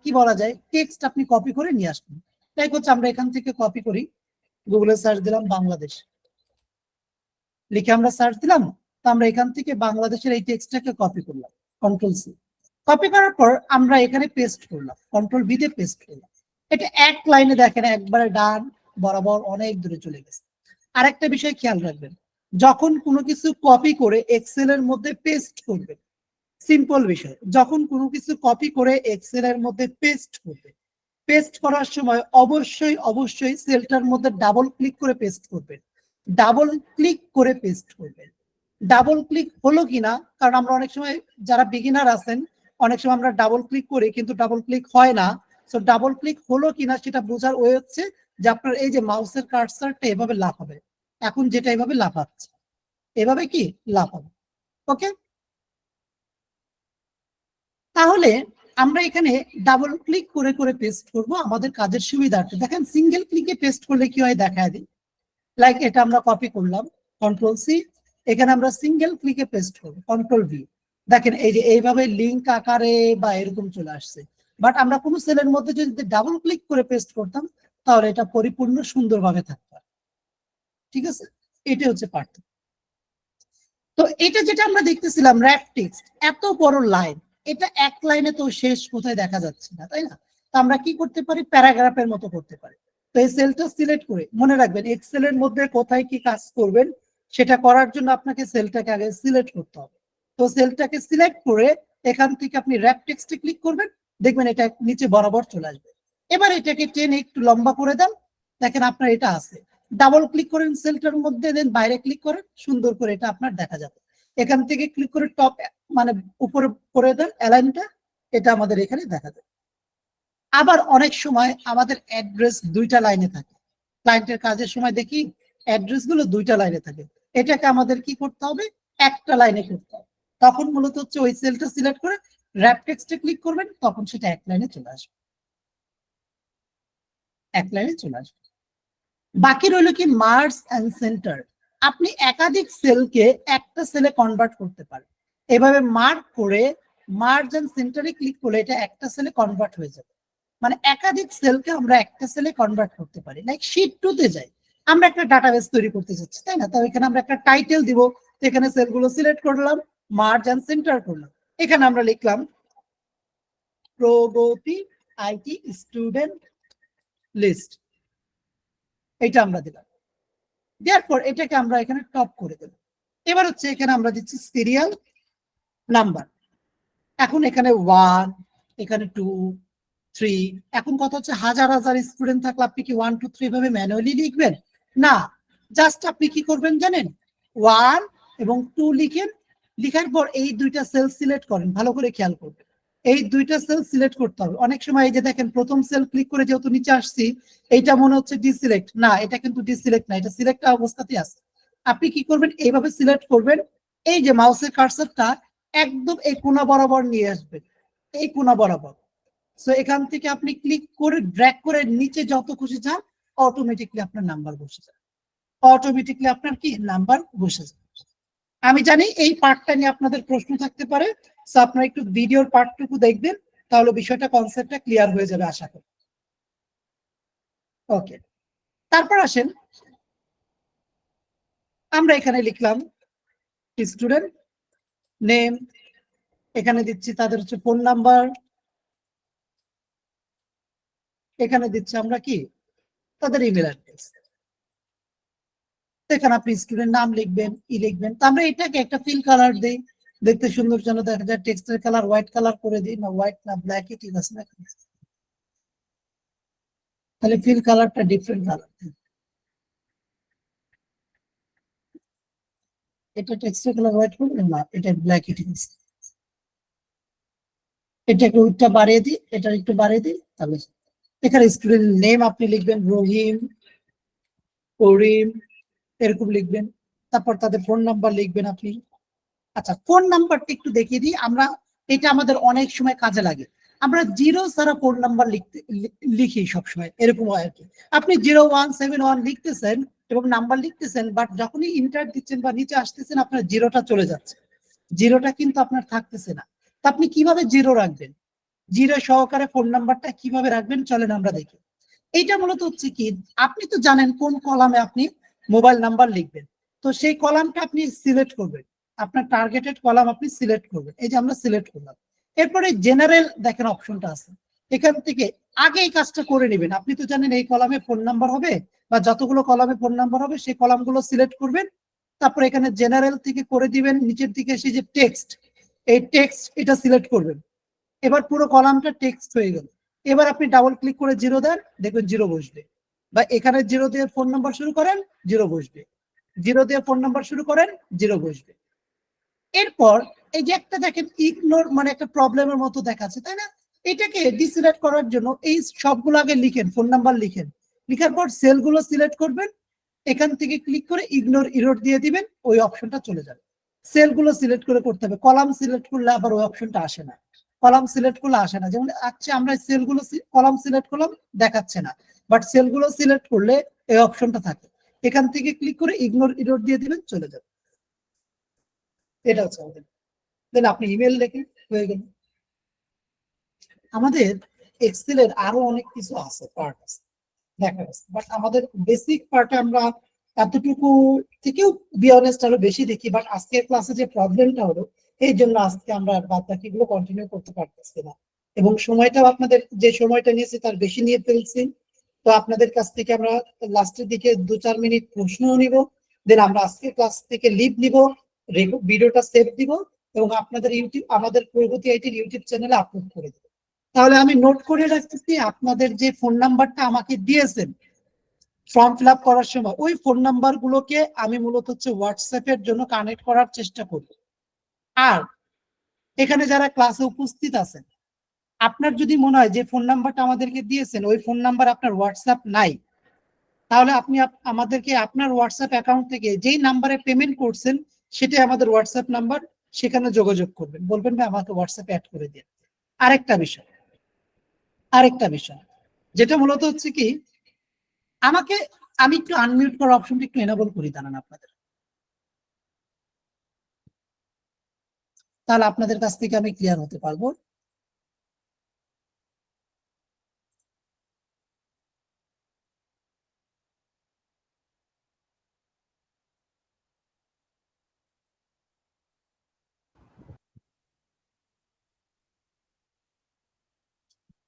কি বলা যায় টেক্সট আপনি কপি করে নিয়ে আসবেন। তাই হচ্ছে আমরা এখান থেকে কপি করি, গুগলে সার্চ দিলাম বাংলাদেশ, লিখে আমরা সার্চ দিলাম, তো আমরা এখান থেকে বাংলাদেশের এই টেক্সটটাকে কপি করলাম, কন্ট্রোল সি। কপি করার পর আমরা এখানে পেস্ট করলাম, কন্ট্রোল ভি তে পেস্ট করলাম। এটা এক লাইনে দেখেন একবারে ডান বরাবর অনেক দূরে চলে গেছে। আরেকটা বিষয় খেয়াল রাখবেন, যখন কোনো কিছু কপি করে এক্সেল এর মধ্যে পেস্ট করবেন, সিম্পল বিষয়, যখন কোনো কিছু কপি করে এক্সেল এর মধ্যে পেস্ট করবে, পেস্ট করার সময় অবশ্যই অবশ্যই সেলটার মধ্যে ডাবল ক্লিক করে পেস্ট করবেন, ডাবল ক্লিক করে পেস্ট করবেন। ডাবল ক্লিক হলো কিনা, কারণ আমরা অনেক সময় যারা বিগিনার আছেন অনেক সময় আমরা ডাবল ক্লিক করি কিন্তু ডাবল ক্লিক হয় না। সো ডাবল ক্লিক হলো কিনা সেটা বোঝার ওয়ে হচ্ছে যে আপনার এই যে মাউসের কার্সারটা এভাবে লাফাবে, এখন যেটা এভাবে লাফাচ্ছে, এভাবে কি লাফাবে। ওকে, তাহলে আমরা এখানে ডাবল ক্লিক করে করে পেস্ট করব আমাদের কাজের সুবিধার্থে। দেখেন সিঙ্গেল ক্লিকে পেস্ট করলে কি হয় দেখায় দিই। লাইক এটা আমরা কপি করলাম, কন্ট্রোল সি, এখানে আমরা সিঙ্গেল ক্লিকে পেস্ট করব, কন্ট্রোল ভি। দেখেন এই যে এইভাবে লিংক আকারে বা এরকম চলে আসছে। বাট আমরা কোনো সেলের মধ্যে যদি ডাবল ক্লিক করে পেস্ট করতাম তাহলে এটা পরিপূর্ণ সুন্দরভাবে থাকতো। ঠিক আছে, এটা হচ্ছে পার্থক্য। তো এটা যেটা আমরা দেখতেছিলাম র্যাপ টেক্সট, এত বড় লাইন, এটা এক লাইনে তো শেষ কোথায় দেখা যাচ্ছে না, তাই না? তো আমরা কি করতে পারি, প্যারাগ্রাফের মতো করতে পারি। তো এই সেলটা সিলেক্ট করে, মনে রাখবেন এক্সেল এর মধ্যে কোথায় কি কাজ করবেন সেটা করার জন্য আপনাকে সেলটাকে আগে সিলেক্ট করতে হবে। তো সেলটাকে সিলেক্ট করে এখান থেকে আপনি র্যাপ টেক্সটে ক্লিক করবেন, দেখবেন এটা নিচে বরাবর চলে আসবে। এবার এটাকে টেনে একটু লম্বা করে দেন, দেখেন আপনার এটা আছে। ডাবল ক্লিক করেন সেলটার মধ্যে, দেন বাইরে ক্লিক করেন, সুন্দর করে এটা আপনার দেখা যাবে। এখান থেকে ক্লিক করে টপ মানে উপরে করে দেন অ্যালাইনটা, এটা আমাদের এখানে দেখা যাবে। আবার অনেক সময় আমাদের অ্যাড্রেস দুইটা লাইনে থাকে, ক্লায়েন্টের কাজের সময় দেখি অ্যাড্রেস গুলো দুইটা লাইনে থাকে, এটাকে আমাদের কি করতে হবে, একটা লাইনে করতে হবে। তখন মূলত হচ্ছে ওই সেলটা সিলেক্ট করে র্যাপ টেক্সটে ক্লিক করবেন, তখন সেটা এক লাইনে চলে আসবে, এক লাইনে চলে আসবে। বাকি রইল কি মার্জ এন্ড সেন্টার। আপনি একাধিক সেলকে একটা সেলে কনভার্ট করতে পারেন, এভাবে মার্ক করে মার্জ এন্ড সেন্টারে ক্লিক করলে এটা একটা সেলে কনভার্ট হয়ে যাবে। মানে একাধিক সেলকে আমরা একটা সেলে কনভার্ট করতে পারি। লাইক শীট 2 তে যাই, আমরা একটা ডাটাবেস তৈরি করতে চাচ্ছি, তাই না? তো এখানে আমরা একটা টাইটেল দিব, এখানে সেলগুলো সিলেক্ট করলাম, মার্জ এন্ড সেন্টার করলাম, এখানে আমরা লিখলাম প্রগতি আইটি স্টুডেন্ট লিস্ট, এটা আমরা দিলাম। দেওয়ার পর এটাকে আমরা এখানে টপ করে দেব। এবার হচ্ছে এখানে আমরা দিচ্ছি সিরিয়াল নাম্বার। এখন এখানে 1, এখানে 2, 3। এখন কথা হচ্ছে হাজার হাজার স্টুডেন্ট থাকলে আপনি কি 1 2 3 ভাবে ম্যানুয়ালি লিখবেন না, জাস্ট আপনি কি করবেন জানেন, 1 এবং 2 লিখেন, লিখার পর এই দুইটা সেল সিলেক্ট করেন, ভালো করে খেয়াল করবেন। এই দুইটা সেল সিলেক্ট করতে হবে। অনেক সময় এই যে দেখেন প্রথম সেল ক্লিক করে যেহেতু নিচে আসছি, এইটা মনে হচ্ছে ডিসিলেক্ট, না এটা কিন্তু ডিসিলেক্ট না, এটা সিলেক্ট অবস্থাতেই আছে। আপনি কি করবেন, এইভাবে সিলেক্ট করবেন, এই যে মাউসের কার্সারটা একদম এই কোণা বরাবর নিয়ে আসবেন, এই কোণা বরাবর। সো এখান থেকে আপনি ক্লিক করে ড্র্যাগ করে নিচে যত খুশি যান, অটোমেটিকলি আপনার নাম্বার বসে যায়, অটোমেটিকলি আপনার কি নাম্বার বসে যায়। আমি জানি এই পার্টটা নিয়ে আপনাদের প্রশ্ন থাকতে পারে, সো আপনারা একটু ভিডিওর পার্টটুকু দেখবেন, তাহলে বিষয়টা কনসেপ্টটা ক্লিয়ার হয়ে যাবে আশা করি। ওকে, তারপর আসেন আমরা এখানে লিখলাম স্টুডেন্ট নেম, এখানে দিচ্ছি তাদের হচ্ছে ফোন নাম্বার, এখানে দিচ্ছি আমরা কি তাদের ইমেল অ্যাড্রেস। এখানে আপনি স্টুডেন্ট নাম লিখবেন, লিখবেন। তো আমরা এটাকে একটা ফিল কালার দেই, দেখতে সুন্দর যেন দেখা যায়। টেক্সটের কালার হোয়াইট কালার করে দিই, না হোয়াইট না ব্ল্যাকই ঠিক আছে না, তাহলে ফিল কালারটা ডিফারেন্ট কালার। এটা টেক্সটের কালার হোয়াইট করবেন না, এটা ব্ল্যাকই ঠিক আছে। এটাকে উইডথটা বাড়িয়ে দিই, এটা একটু বাড়িয়ে দিই, তাহলে এখানে স্টুডেন্ট নেম আপনি লিখবেন রহিম, করিম, এরকম লিখবেন। তারপর তাদের ফোন নাম্বার লিখবেন আপনি। আচ্ছা, ফোন নাম্বারটা একটু দেখিয়ে দিই আমরা, এটা আমাদের অনেক সময় কাজে লাগে। আমরা জিরো ছাড়া ফোন নাম্বার লিখি সবসময়, এরকম হয় আর কি। আপনি 0171 লিখতেছেন এবং নাম্বার লিখতেছেন, বাট যখনই ইন্টার দিচ্ছেন বা নিচে আসতেছেন আপনার জিরোটা চলে যাচ্ছে, জিরোটা কিন্তু আপনার থাকতেছে না। তা আপনি কিভাবে জিরো রাখবেন, জিরো সহকারে ফোন নাম্বারটা কিভাবে রাখবেন চলেন আমরা দেখি। এইটা মূলত হচ্ছে কি, আপনি তো জানেন কোন কলামে আপনি মোবাইল নাম্বার লিখবেন, তো সেই কলামটা আপনি সিলেক্ট করবেন, আপনার টার্গেটেড কলাম আপনি সিলেক্ট করবেন। এই যে আমরা সিলেক্ট করলাম, এরপরে জেনারেল দেখেন অপশনটা আছে, এখান থেকে আগে এই কাজটা করে নেবেন। আপনি তো জানেন এই কলামে ফোন নাম্বার হবে বা যতগুলো কলামে ফোন নাম্বার হবে সেই কলামগুলো সিলেক্ট করবেন। তারপর এখানে জেনারেল থেকে করে দিবেন, নিচের দিকে এসে যে টেক্সট, এই টেক্সট এটা সিলেক্ট করবেন। এবার পুরো কলামটা টেক্সট হয়ে গেল। এবার আপনি ডাবল ক্লিক করে জিরো দেন, দেখবেন জিরো বসবে। বা এখানে জিরো দিয়ে ফোন নাম্বার শুরু করেন, জিরো বসবে। জিরো দিয়ে ফোন নাম্বার শুরু করেন, জিরো বসবে। এরপর এই যে একটা দেখেন ইগনোর, মানে একটা প্রবলেমের মতো দেখাচ্ছে, তাই না? এটাকে ডিসিলেক্ট করার জন্য এই সবগুলো আগে লিখেন, ফোন নাম্বার লিখেন, লিখার পর সেলগুলো সিলেক্ট করবেন, এখান থেকে ক্লিক করে ইগনোর ইরর দিয়ে দিবেন, ওই অপশনটা চলে যাবে। সেলগুলো সিলেক্ট করে করতে হবে, কলাম সিলেক্ট করলে আবার ওই অপশনটা আসে না, কলাম সিলেক্ট করলে আসে না। যেমন আচ্ছা আমরা সেলগুলো কলাম সিলেক্ট করলাম, দেখাচ্ছে না, বাট সেলগুলো সিলেক্ট করলে এই অপশনটা থাকে। এখান থেকে ক্লিক করে ইগনোর ইরর দিয়ে দিবেন, চলে যাবে। এটা হচ্ছে আমাদের। দেন আপনি ইমেল লিখে হয়ে গেল। আমাদের এক্সেলের আরো অনেক কিছু আছে, পার্ট আছে, দেখা গেছে, বাট আমাদের বেসিক পার্টে আমরা এতটুকু থেকেও বি অনেস্ট আরো বেশি দেখি। বাট আজকের ক্লাসে যে প্রবলেমটা হলো, এই জন্য আজকে আমরা বাদ বাকিগুলো কন্টিনিউ করতে পারতেছি না, এবং সময়টাও আপনাদের যে সময়টা নিয়েছি তার বেশি নিয়ে ফেলছি। তো আপনাদের কাছ থেকে আমরা লাস্টের দিকে 2-4 মিনিট প্রশ্নও নিব, দেন আমরা আজকের ক্লাস থেকে লিভ নিব, ভিডিওটা সেভ দিব এবং আপনাদের ইউটিউব, আমাদের প্রগতি আইটির ইউটিউব চ্যানেলে আপলোড করে দেব। তাহলে আমি নোট করে রাখতেছি, আপনাদের যে ফোন নাম্বারটা আমাকে দিয়েছেন ফর্ম ফিল আপ করার সময়, ওই ফোন নাম্বার গুলোকে আমি মূলত হচ্ছে হোয়াটসঅ্যাপের জন্য কানেক্ট করার চেষ্টা করি। আর এখানে যারা ক্লাসে উপস্থিত আছেন, আপনার যদি মনে হয় যে ফোন নাম্বারটা আমাদেরকে দিয়েছেন ওই ফোন নাম্বার আপনার হোয়াটসঅ্যাপ নাই, তাহলে আপনি আমাদেরকে আপনার হোয়াটসঅ্যাপ অ্যাকাউন্ট থেকে যেই নাম্বারে পেমেন্ট করছেন সেটাই আমাদের হোয়াটসঅ্যাপ নাম্বার, সেখানে যোগাযোগ করবেন, বলবেন ভাই আমাকে হোয়াটসঅ্যাপে অ্যাড করে দিন। আরেকটা বিষয় যেটা মূলত হচ্ছে কি, আমি একটু আনমিউট করার অপশনটা একটু এনেবল করি দাঁড়ান আপনাদের, তাহলে আপনাদের কাছ থেকে আমি ক্লিয়ার হতে পারবো।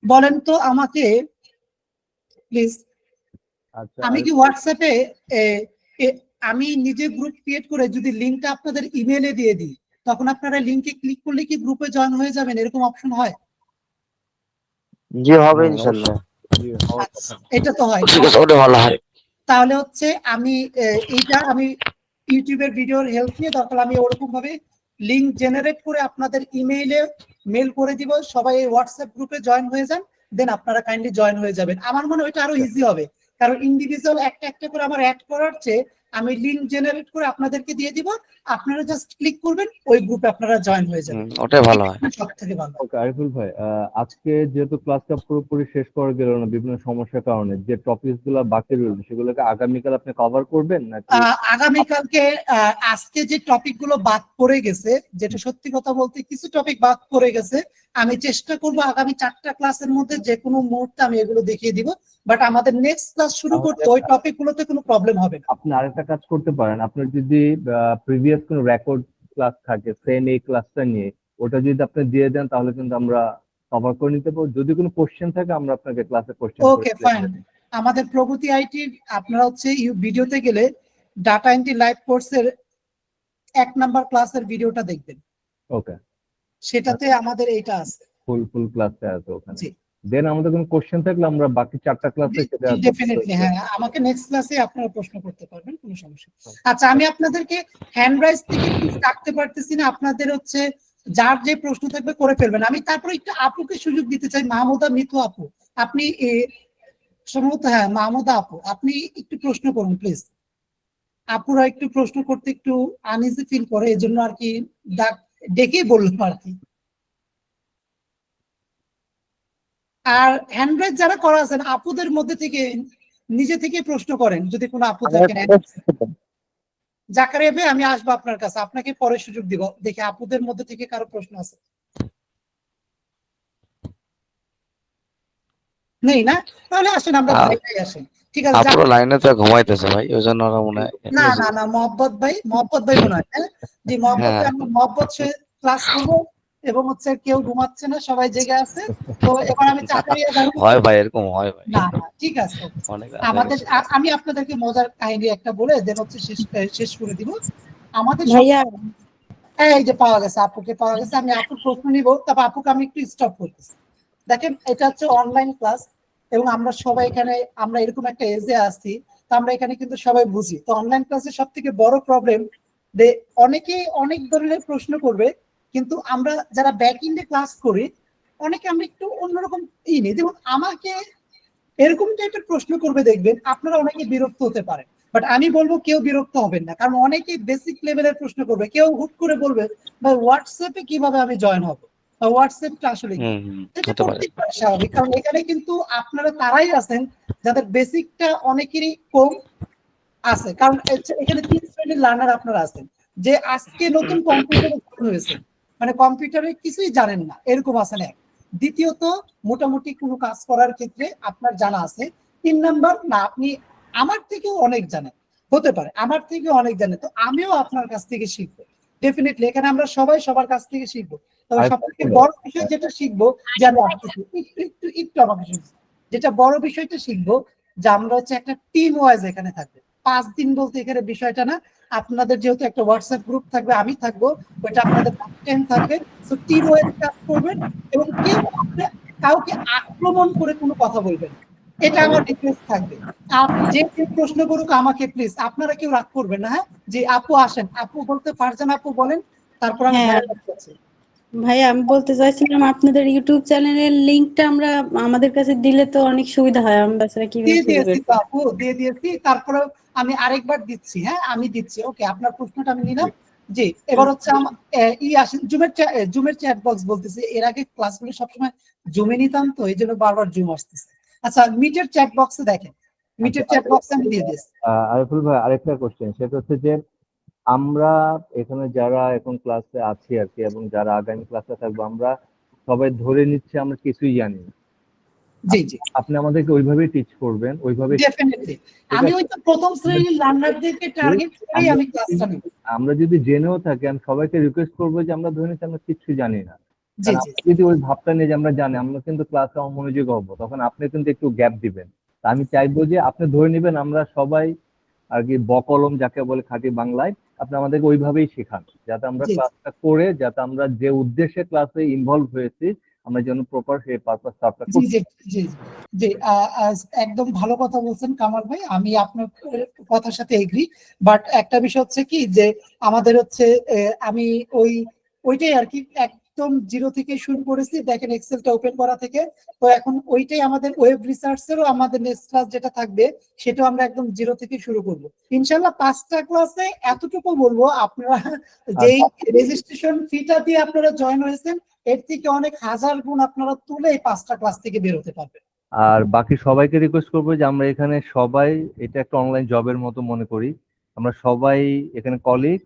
বলেন তো আমাকে প্লিজ, আচ্ছা, আমি কি হোয়াটসঅ্যাপে আমি নিজে গ্রুপ ক্রিয়েট করে যদি লিঙ্কটা আপনাদের ইমেলে দিয়ে দিই, তখন আপনারা লিঙ্কে ক্লিক করলে কি গ্রুপে জয়েন হয়ে যাবেন, এরকম অপশন হয়? জি হবে ইনশাল্লাহ। আচ্ছা, এটা তো হয়। ঠিক আছে, ওটা ভালো হয়। তাহলে হচ্ছে আমি এইটা আমি ইউটিউবের ভিডিওর হেল্প নিয়ে দরকার আমি ওরকম ভাবে লিংক জেনারেট করে আপনাদের ইমেইলে মেল করে দিব, সবাই এই হোয়াটসঅ্যাপ গ্রুপে জয়েন হয়ে যান, দেন আপনারা কাইন্ডলি জয়েন হয়ে যাবেন। আমার মনে হয় এটা আরো ইজি হবে, কারণ ইন্ডিভিজুয়াল একটা একটা করে আমার অ্যাড করার চেয়ে আমি লিংক জেনারেট করে আপনাদেরকে দিয়ে দিব, আপনারা জাস্ট ক্লিক করবেন, ওই গ্রুপে আপনারা জয়েন হয়ে যাবেন। ওটাই ভালো হয়। সব থেকে ভালো। ওকে আরিফুল ভাই, আজকে যেহেতু ক্লাসটা পুরোপুরি শেষ করা গেল না বিভিন্ন সমস্যার কারণে, যে টপিকস গুলো বাকি রইল সেগুলোকে আগামীকাল আপনি কভার করবেন নাকি? আগামীকালকে আজকে যে টপিক গুলো বাদ পড়ে গেছে, যেটা সত্যি কথা বলতে কিছু টপিক বাদ পড়ে গেছে, আমি চেষ্টা করব আগামী 4টা ক্লাসের মধ্যে যে কোনো মুহূর্তে আমি এগুলো দেখিয়ে দিব, বাট আমাদের নেক্সট ক্লাস শুরু করতে ওই টপিক গুলোতে কোনো প্রবলেম হবে না। আপনি আরেকটা কাজ করতে পারেন, আপনার যদি প্রিভিয়াস কোনো রেকর্ড ক্লাস থাকে সেম এই ক্লাসটা নিয়ে, ওটা যদি আপনি দিয়ে দেন তাহলে কিন্তু আমরা কভার করে নিতে পারবো। যদি কোনো কোশ্চেন থাকে আমরা আপনাকে ক্লাসে কোশ্চেন ওকে ফাইন। আমাদের প্রগতি আইটি আপনারা হচ্ছে ভিডিওতে গেলে ডাটা এন্ট্রি লাইভ কোর্সের 1 নাম্বার ক্লাসের ভিডিওটা দেখবেন, ওকে সেটাতে আমাদের এইটা আছে। ফুল ক্লাসটা আছে ওখানে। জি দেন আমাদের কোনো কোশ্চেন থাকলে আমরা বাকি 4টা ক্লাসে সেটা ডেফিনেটলি, হ্যাঁ আমাকে নেক্সট ক্লাসে আপনারা প্রশ্ন করতে পারবেন, কোনো সমস্যা নেই। আচ্ছা, আমি আপনাদেরকে হ্যান্ড রাইজ থেকে রাখতে পারতেছি না, আপনাদের হচ্ছে যার যে প্রশ্ন থাকবে করে ফেলবেন। আমি তারপরে একটু আপুকে সুযোগ দিতে চাই, মাহমুদা মিতু আপু, আপনি সম্ভবত, হ্যাঁ মাহমুদা আপু, আপনি একটু প্রশ্ন করুন প্লিজ। আপুরা একটু প্রশ্ন করতে একটু আনইজি ফিল করে, এজন্য আর কি ডেকে বললাম আর কি। আর হ্যান্ড রাইজ যারা করা আছেন আপুদের মধ্যে থেকে নিজে থেকে প্রশ্ন করেন, যদি কোনো আপু থাকেন। জাকারিয়া ভাই, আমি আসবো আপনার কাছে, আপনাকে পরে সুযোগ দিব। দেখি আপুদের মধ্যে থেকে কারো প্রশ্ন আছে নেই না? তাহলে আসেন আমরা ভাই ভাই আসেন, ঠিক আছে। আপুরো লাইনে তো ঘুমাইতেছে ভাই, ওই জন্য ওরা মনে হয়। না না না, মোহাম্মদ ভাই মনে হয়, হ্যাঁ জি মোহাম্মদ ভাই, আমরা মোহাম্মদ সে ক্লাস করবো এবং হচ্ছে কেউ ঘুমাচ্ছে না, সবাই জেগে আছে। তো এবার আমি চাকরি হয় ভাই, এরকম হয় ভাই। না না ঠিক আছে। আমাদের আমি আপনাদেরকে মজার কাহিনী একটা বলে দেন হচ্ছে শেষ করে দিব। আমাদের ভাইয়া এই যে পাওয়া গেছে, আপুকে পাওয়া গেছে। আমি আপুর প্রশ্ন নিব, তারপর আপুকে আমি একটু স্টপ করতেছি। দেখেন, এটা হচ্ছে অনলাইন ক্লাস এবং আমরা সবাই এখানে, আমরা এরকম একটা এজে আছি, তো আমরা এখানে কিন্তু সবাই বুঝি। তো অনলাইন ক্লাসের সব থেকে বড় প্রবলেম যে অনেকে অনেক ধরনের প্রশ্ন করবে, কিন্তু আমরা যারা ব্যাক এন্ডে ক্লাস করি অনেকে আমরা একটু অন্যরকম নেই। যেমন আমাকে এরকম টাইপের প্রশ্ন করবে, দেখবেন আপনারা অনেকে বিরক্ত হতে পারেন, বাট আমি বলবো কেউ বিরক্ত হবেন না, কারণ অনেকে বেসিক লেভেলের প্রশ্ন করবে। কেউ হুট করে বলবে ভাই হোয়াটসঅ্যাপে কিভাবে আমি জয়েন হবো, হোয়াটসঅ্যাপটা আসলে কি, এটা করতেই পারে, স্বাভাবিক। কারণ এখানে কিন্তু আপনারা তারাই আছেন যাদের বেসিকটা অনেকেরই কম আছে, কারণ এখানে 3 শ্রেণীর লার্নার আপনারা আছেন। যে আজকে নতুন কম্পিউটারে জয়েন হয়েছে, মানে কম্পিউটারে কিছুই জানেন না, এরকম আছেন এক। দ্বিতীয়ত, মোটামুটি কোনো কাজ করার ক্ষেত্রে আপনার জানা আছে। 3 নাম্বার, না আপনি আমার থেকেও অনেক জানেন, হতে পারে আমার থেকেও অনেক জানেন, তো আমিও আপনার কাছ থেকে শিখবো ডেফিনেটলি। এখানে আমরা সবাই সবার কাছ থেকে শিখবো। তবে সবথেকে বড় বিষয় যেটা শিখবো, যে আমি একটু আমাকে শুনছি, যেটা বড় বিষয়টা শিখবো যে আমরা হচ্ছে একটা টিম ওয়াইজ এখানে থাকবে। 5 দিন বলতে এখানে বিষয়টা না, আপনাদের যেহেতু একটা হোয়াটসঅ্যাপ গ্রুপ থাকবে, আমি থাকবো, ওইটা আপনাদের থাকবে। সো টিম ওয়াইজ কাজ করবেন এবং কেউ কাউকে আক্রমণ করে কোনো কথা বলবেন, এটা আমার রিকোয়েস্ট থাকবে। যে প্রশ্ন করুক আমাকে প্লিজ, আপনারা কেউ রাগ করবেন না, হ্যাঁ। যে আপু আসেন, আপু বলতে ফারজান আপু বলেন, তারপর আমি ভাইয়া আমি বলতে চাইছিলাম আপনাদের ইউটিউব চ্যানেলের লিংকটা আমরা আমাদের কাছে দিলে তো অনেক সুবিধা হয়, আমরা সেটা কিভাবে দিয়েছি তো আপু, দিয়ে দিয়েছি। তারপরে আমি আরেকবার দিচ্ছি, হ্যাঁ আমি দিচ্ছি। ওকে, আপনার প্রশ্নটা আমি নিলাম। জি, এবার হচ্ছে আসেন জুমের চ্যাট বক্স বলতেছি, এর আগে ক্লাসগুলো সবসময় জুমে নিতাম, তো এই জন্য বারবার জুম আসতেছে। আচ্ছা, মিটের চ্যাট বক্সে দেখেন, মিটের চ্যাট বক্সে আমি দিয়ে দিয়েছি। আরিফুল ভাই, আরেকটা কোশ্চেন, সেটা হচ্ছে যে আমরা এখানে যারা এখন ক্লাসে আছি আর কি, এবং যারা আগামী ক্লাসে থাকবো, আমরা সবাই ধরে নিচ্ছি আমরা কিছুই জানি না। জি জি, আপনি আমাদেরকে ওইভাবেই টিচ করবেন, ওইভাবে। ডেফিনেটলি আমি ওই তো প্রথম শ্রেণীর লার্নারদেরকে টার্গেট করেই আমি ক্লাসটা নেব। আমরা যদি জেনেও থাকি, আমি সবাইকে রিকোয়েস্ট করবো যে আমরা ধরে নিচ্ছি আমরা কিছু জানি না। জি জি, যদি ওই ভাবটা নিয়ে যে আমরা জানি, আমরা কিন্তু ক্লাসে অমনোযোগ হবো, তখন আপনি কিন্তু একটু গ্যাপ দিবেন। আমি চাইবো যে আপনি ধরে নিবেন আমরা সবাই আর কি বকলম যাকে বলে খাঁটি বাংলায়, আপনি আমাদেরকে ওইভাবেই শেখান, যাতে আমরা ক্লাসটা করে, যাতে আমরা যে উদ্দেশ্যে ক্লাসে ইনভলভ হয়েছি আমরা যেন প্রপার সেই পারপাসটা আপনার জি জি জি জি একদম ভালো কথা বলছেন কামাল ভাই, আমি আপনার কথার সাথে এগ্রি। বাট একটা বিষয় হচ্ছে কি যে আমাদের হচ্ছে আমি ওইটাই আর কি একদম জিরো থেকে শুরু করেছি, দেখেন এক্সেলটা ওপেন করা থেকে। তো এখন ওইটাই আমাদের ওয়েব রিসার্চেরও আমাদের নেক্সট ক্লাস যেটা থাকবে সেটাও আমরা একদম জিরো থেকে শুরু করব ইনশাল্লাহ। 5টা ক্লাসে এতটুকু বলবো, আপনারা যেই রেজিস্ট্রেশন ফিটা দিয়ে আপনারা জয়েন হয়েছেন এর থেকে অনেক হাজার গুণ আপনারা তুলে এই 5টা ক্লাস থেকে বের হতে পারবেন। আর বাকি সবাইকে রিকোয়েস্ট করবো যে আমরা এখানে সবাই এটা একটা অনলাইন জবের মতো মনে করি। আমরা সবাই এখানে কলিগ,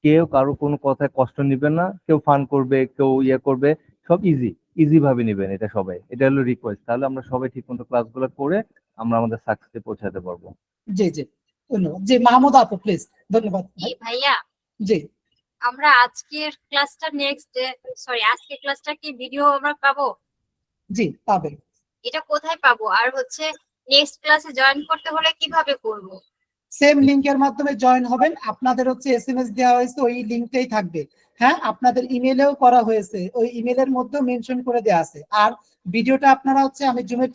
কেউ কারো কোনো কথায় কষ্ট নিবেন না, কেউ ফান করবে, কেউ ইয়ে করবে, সব ইজি ভাবে নিবেন এটা সবাই, এটা হলো রিকোয়েস্ট। তাহলে আমরা সবাই ঠিক মতো ক্লাসগুলো করে আমরা আমাদের সাকসেসে পৌঁছাতে পারবো। জি জি ধন্যবাদ। জি মাহমুদ আপু প্লিজ। ধন্যবাদ ভাই। ভাইয়া জি আমরা আজকের ক্লাসটা আজকের ক্লাসটা কি ভিডিও আমরা পাবো? জি পাবেন। এটা কোথায় পাবো? আর হচ্ছে নেক্সট ক্লাসে জয়েন করতে হলে কিভাবে করব? সেম লিংকের মাধ্যমে জয়েন হবেন, আপনাদের হচ্ছে এসএমএস দেওয়া হয়েছে, ওই লিংকটাই থাকবে। হ্যাঁ, আপনাদের ইমেলেও করা হয়েছে, ওই ইমেলের মধ্যেও মেনশন করে দেওয়া আছে। আর ভিডিওটা আপনারা হচ্ছে আমি জুমে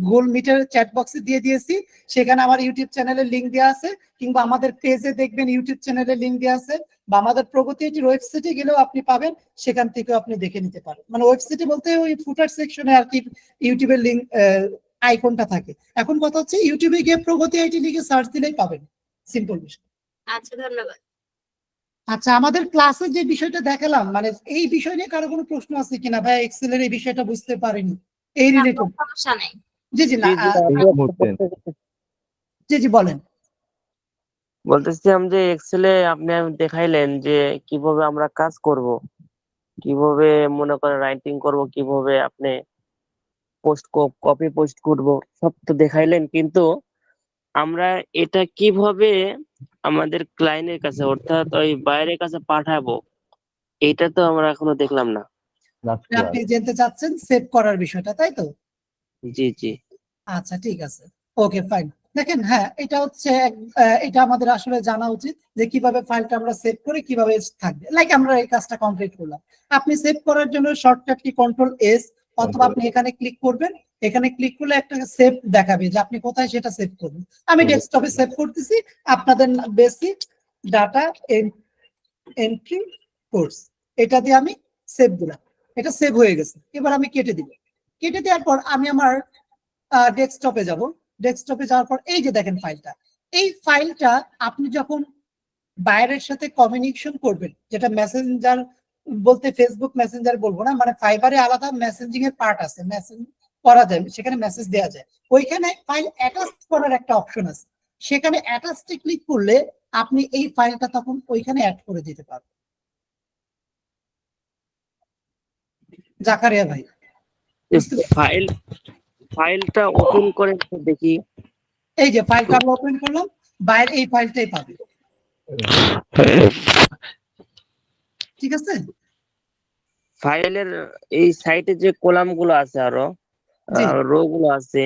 গুগল মিটের চ্যাট বক্সে দিয়ে দিয়েছি, সেখানে আমার ইউটিউব চ্যানেলের লিংক দেওয়া আছে, কিংবা আমাদের পেজে দেখবেন ইউটিউব চ্যানেলের লিংক দেওয়া আছে, বা আমাদের প্রগতি এটির ওয়েবসাইটে গেলেও আপনি পাবেন, সেখান থেকেও আপনি দেখে নিতে পারেন। মানে ওয়েবসাইটে বলতে ওই ফুটার সেকশনে আর কি ইউটিউবের লিংক আইকনটা থাকে। এখন কথা হচ্ছে ইউটিউবে গিয়ে প্রগতি আইটি লিখে সার্চ দিলেই পাবেন, সিম্পল বিষয়। আচ্ছা ধন্যবাদ। আচ্ছা, আমাদের ক্লাসে যে বিষয়টা দেখালাম, মানে এই বিষয় নিয়ে কারো কোনো প্রশ্ন আছে কিনা ভাই? এক্সেলের এই বিষয়টা বুঝতে পারিনি, এই না, রিলেটেড। কোনো সমস্যা নাই। জি জি না জি জি বলেন। বলতেছিলাম যে এক্সেলে আপনি দেখাইলেন যে কিভাবে আমরা কাজ করব, কিভাবে মনে করেন রাইটিং করব, কিভাবে আপনি কপি পোস্ট করব, সব তো দেখাইলেন, কিন্তু আমরা এটা কিভাবে আমাদের ক্লায়েন্টের কাছে অর্থাৎ ওই বাইরের কাছে পাঠাবো, এটা তো আমরা এখনো দেখলাম না। আপনি জানতে চাচ্ছেন সেভ করার বিষয়টা, তাই তো? জি জি। আচ্ছা ঠিক আছে, ওকে ফাইন। দেখেন হ্যাঁ, এটা হচ্ছে এটা আমাদের আসলে জানা উচিত যে কিভাবে ফাইলটা আমরা সেভ করে কিভাবে থাকবে। লাইক আমরা এই কাজটা কমপ্লিট করলাম, আপনি সেভ করার জন্য শর্টকাট কি কন্ট্রোল-S, অথবা আপনি এখানে ক্লিক করবেন, এখানে ক্লিক করলে একটা সেভ দেখাবে যে আপনি কোথায় সেটা সেভ করবেন। আমি ডেস্কটপে সেভ করতেছি, আপনাদের বেসিক ডাটা এন্ট্রি কোর্স, এটা দিয়ে আমি সেভ দিলাম, এটা সেভ হয়ে গেছে। এবার আমি কেটে দিব, কেটে দেওয়ার পর আমি আমার ডেস্কটপে যাব। ডেস্কটপে যাওয়ার পর এই যে দেখেন ফাইলটা, এই ফাইলটা আপনি যখন বাইরের সাথে কমিউনিকেশন করবেন, যেটা মেসেঞ্জার বলতে ফেসবুক মেসেঞ্জার বলবো না, মানে ফাইবারে আলাদা মেসেঞ্জিং এর পার্ট আছে, মেসেজ করা যায়, সেখানে মেসেজ দেওয়া যায়, ওইখানে ফাইল অ্যাটাচ করার একটা অপশন আছে, সেখানে অ্যাটাচে ক্লিক করলে আপনি এই ফাইলটা তখন ওইখানে অ্যাড করে দিতে পারবেন। জাকারিয়া ভাই, ফাইলটা ওপেন করে দেখি। এই যে ফাইলটা আমরা ওপেন করলাম, বাইরে এই ফাইলটাই পাবে, ঠিক আছে? ফাইলের এই সাইটে যে কলাম গুলো আছে, আরো রো গুলো আছে,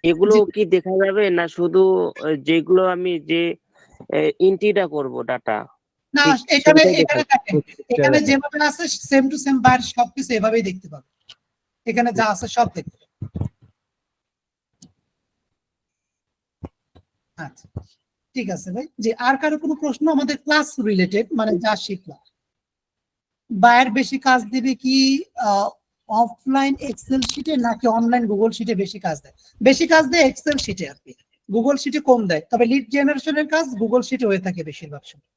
এগুলো কি দেখা যাবে না শুধু যেগুলো আমি যে এন্ট্রিটা করব ডাটা? না, এখানে এখানে যেভাবে আছে সেম টু সেম বাইরে সবকিছু এভাবেই দেখতে পাবে, এখানে যা আছে সব দেখতে পাবে। আচ্ছা ঠিক আছে ভাই। যে আর কারো কোনো প্রশ্ন আমাদের ক্লাস রিলেটেড, মানে যা শিখলাম? বাইরের বেশি কাজ দিবে কি অফলাইন এক্সেল শিটে নাকি অনলাইন গুগল শিটে বেশি কাজ দেয়? বেশি কাজ দেয় এক্সেল শিটে আর কি, গুগল শিটে কম দেয়, তবে লিড জেনারেশনের কাজ গুগল শিটে হয়ে থাকে বেশিরভাগ সময়।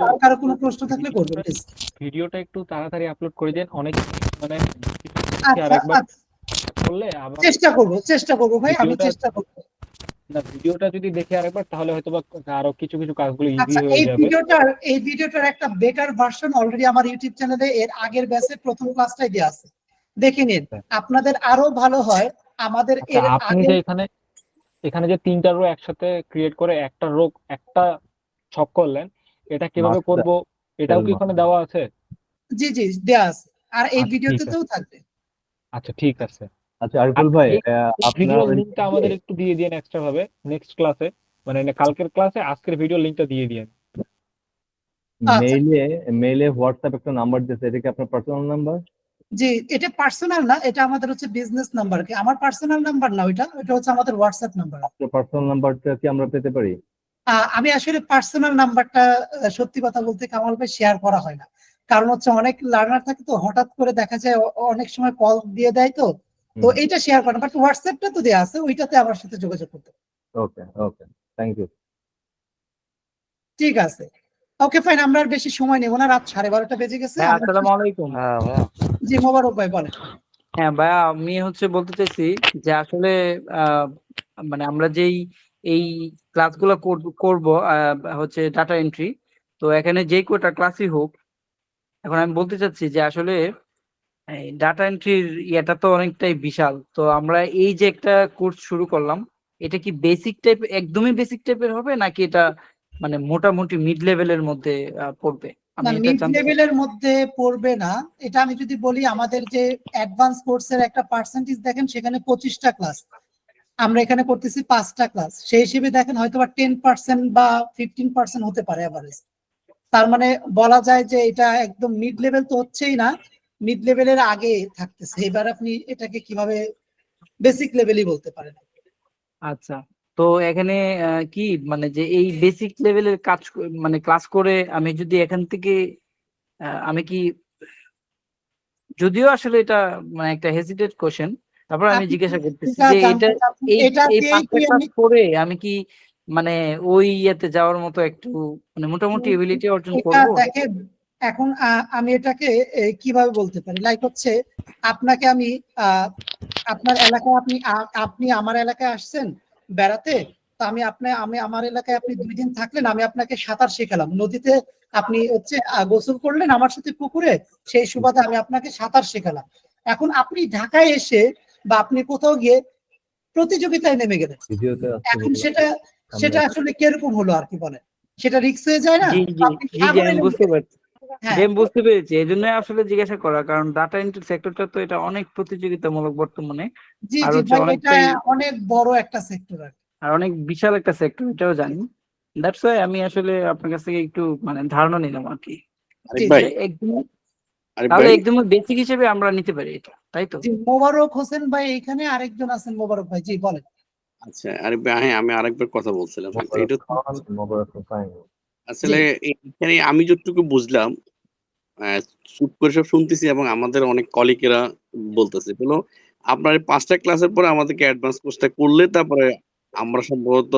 আর কারো কোনো প্রশ্ন থাকলে করবেন প্লিজ। ভিডিওটা একটু তাড়াতাড়ি আপলোড করে দেন, অনেক মানে করলে আবার চেষ্টা করব ভাই, আমি চেষ্টা করব। না, ভিডিওটা যদি দেখে আরেকবার তাহলে হয়তোবা আরো কিছু কাজগুলো ইজি আচ্ছা, হয়ে যাবে। এই ভিডিওটার একটা বেটার ভার্সন অলরেডি আমার ইউটিউব চ্যানেলে এর আগের ব্যাচে প্রথম ক্লাসটাই দেয়া আছে, দেখে নিন, আপনাদের আরো ভালো হয়। আমাদের এর আপনি যে এখানে যে 3টা রো একসাথে ক্রিয়েট করে একটা রো একটা ছক করলেন, এটা কিভাবে করব এটাও কি ওখানে দেওয়া আছে? জি জি দেয়া আছে, আর এই ভিডিওতেও থাকবে। আচ্ছা ঠিক আছে। আচ্ছা আরিফুল ভাই, ভিডিও লিংকটা আমাদের একটু দিয়ে দিন এক্সট্রা ভাবে নেক্সট ক্লাসে, মানে কালকের ক্লাসে আজকের ভিডিও লিংকটা দিয়ে দিন। আচ্ছা। মেইলে হোয়াটসঅ্যাপ একটা নাম্বার দিয়েছে, এটা কি আপনার পার্সোনাল নাম্বার? জি, এটা পার্সোনাল না, এটা আমাদের হচ্ছে বিজনেস নাম্বার। কি আমার পার্সোনাল নাম্বার না, ওইটা হচ্ছে আমাদের হোয়াটসঅ্যাপ নাম্বার। আপনার পার্সোনাল নাম্বারটা কি আমরা পেতে পারি? আমি আসলে পার্সোনাল নাম্বারটা সত্যি কথা বলতে কামাল ভাই শেয়ার করা হয় না, কারণ হচ্ছে অনেক লার্নার থাকে তো হঠাৎ করে দেখা যায় অনেক সময় কল দিয়ে দেয় তো এইটা শেয়ার করা, বাট হোয়াটসঅ্যাপটা তো দেওয়া আছে, ওইটাতে আমার সাথে যোগাযোগ করতে পারেন। ওকে, থ্যাংক ইউ। ঠিক আছে, ওকে ফাইন, আমরা আর বেশি সময় নেব না, রাত 12:30 বেজে গেছে। আসসালামু আলাইকুম। জি মোবারক ভাই বলেন। হ্যাঁ ভাইয়া, আমি বলতে চাইছি যে আসলে মানে আমরা যেই এই ক্লাসগুলো করব হচ্ছে ডাটা এন্ট্রি, তো এখানে যেই কয়টা ক্লাসই হোক, এখন আমি বলতে চাচ্ছি যে আসলে ডাটা এন্ট্রির ইয়েটা তো অনেকটাই বিশাল। তো আমরা এই যে একটা কোর্স শুরু করলাম, এটা কি বেসিক টাইপ, একদমই বেসিক টাইপের হবে নাকি এটা মানে মোটামুটি মিড লেভেলের মধ্যে পড়বে? আমি না, এটা মিড জানতে চাচ্ছি। লেভেলের মধ্যে পড়বে না। এটা আমি যদি বলি, আমাদের যে অ্যাডভান্স কোর্সের একটা পার্সেন্টেজ দেখেন, সেখানে 25টা ক্লাস, আমরা এখানে করতেছি 5টা ক্লাস, সেই হিসেবে দেখেন হয়তো বা 10% বা 15% হতে পারে এভারেজ। তার মানে বলা যায় যে এটা একদম মিড লেভেল তো হচ্ছেই না, মিড লেভেলের আগে থাকতেছে। এবার আপনি এটাকে কিভাবে বেসিক লেভেলই বলতে পারেন। আচ্ছা, তো এখানে কি মানে যে এই বেসিক লেভেলের কাজ মানে ক্লাস করে আমি যদি এখান থেকে আমি কি, যদিও আসলে এটা মানে একটা হেজিটেট কোশ্চেন, তারপর আমি আপনি জিজ্ঞাসা করতেছি যেটা যে জানতে এটা চাচ্ছেন, এই এটা এই দিয়েই 5টা কি ক্লাস আমি করে আমি কি মানে ওই ইয়েতে যাওয়ার মতো একটু মানে মোটামুটি এবিলিটি অর্জন এটা করব? দেখেন, এখন আমি এটাকে কিভাবে বলতে পারি, লাইক হচ্ছে আপনাকে আমি আপনার এলাকায় আপনি আপনি আমার এলাকায় আসছেন বেড়াতে, তো আমি আমার এলাকায় আপনি 2 দিন থাকলেন, আমি আপনাকে সাঁতার শেখালাম নদীতে, আপনি হচ্ছে গোসল করলেন আমার সাথে পুকুরে, সেই সুবাদে আমি আপনাকে সাঁতার শেখালাম। এখন আপনি ঢাকায় এসে বা আপনি কোথাও গিয়ে প্রতিযোগিতায় নেমে গেলেন, ভিডিওতে এখন সেটা আসলে কিরকম হলো আর কি বলেন, সেটা রিস্ক হয়ে যায় না? জি জি আপনি জি জি, সাগরে আমি নেমে বুঝতে গেলেন। পারছি। হ্যাঁ, জি, আমি বুঝতে পেরেছি, এই জন্য আসলে জিজ্ঞাসা করা, কারণ ডাটা এন্ট্রি সেক্টরটা তো এটা অনেক প্রতিযোগিতামূলক বর্তমানে, জি আর জি হচ্ছে ভাই, এটা অনেকটাই, অনেক বড় একটা সেক্টর আর কি। আর অনেক বিশাল একটা সেক্টর, এটাও জানি। দ্যাটস ওয়াই আমি আসলে আপনার কাছ থেকে একটু মানে ধারণা নিলাম আর কি। আরিফ ভাই, একদম, আরিফ তাহলে ভাই, একদম বেসিক হিসেবে আমরা নিতে পারি এটা, তাই তো? জি মোবারক হোসেন ভাই এখানে আরেকজন আছেন, মোবারক ভাই, জি বলেন। আচ্ছা আরিফ ভাই, হ্যাঁ আমি আরেকবার কথা বলছিলাম, কিন্তু এটা জি আসলে এখানে আমি যতটুকু বুঝলাম, চুপ করে সব শুনতেছি এবং আমাদের অনেক কলিগেরা বলতেছে বলো, আপনার এই 5টা ক্লাসের পরে আমাদেরকে অ্যাডভান্স কোর্সটা করলে তারপরে আমরা সম্ভবত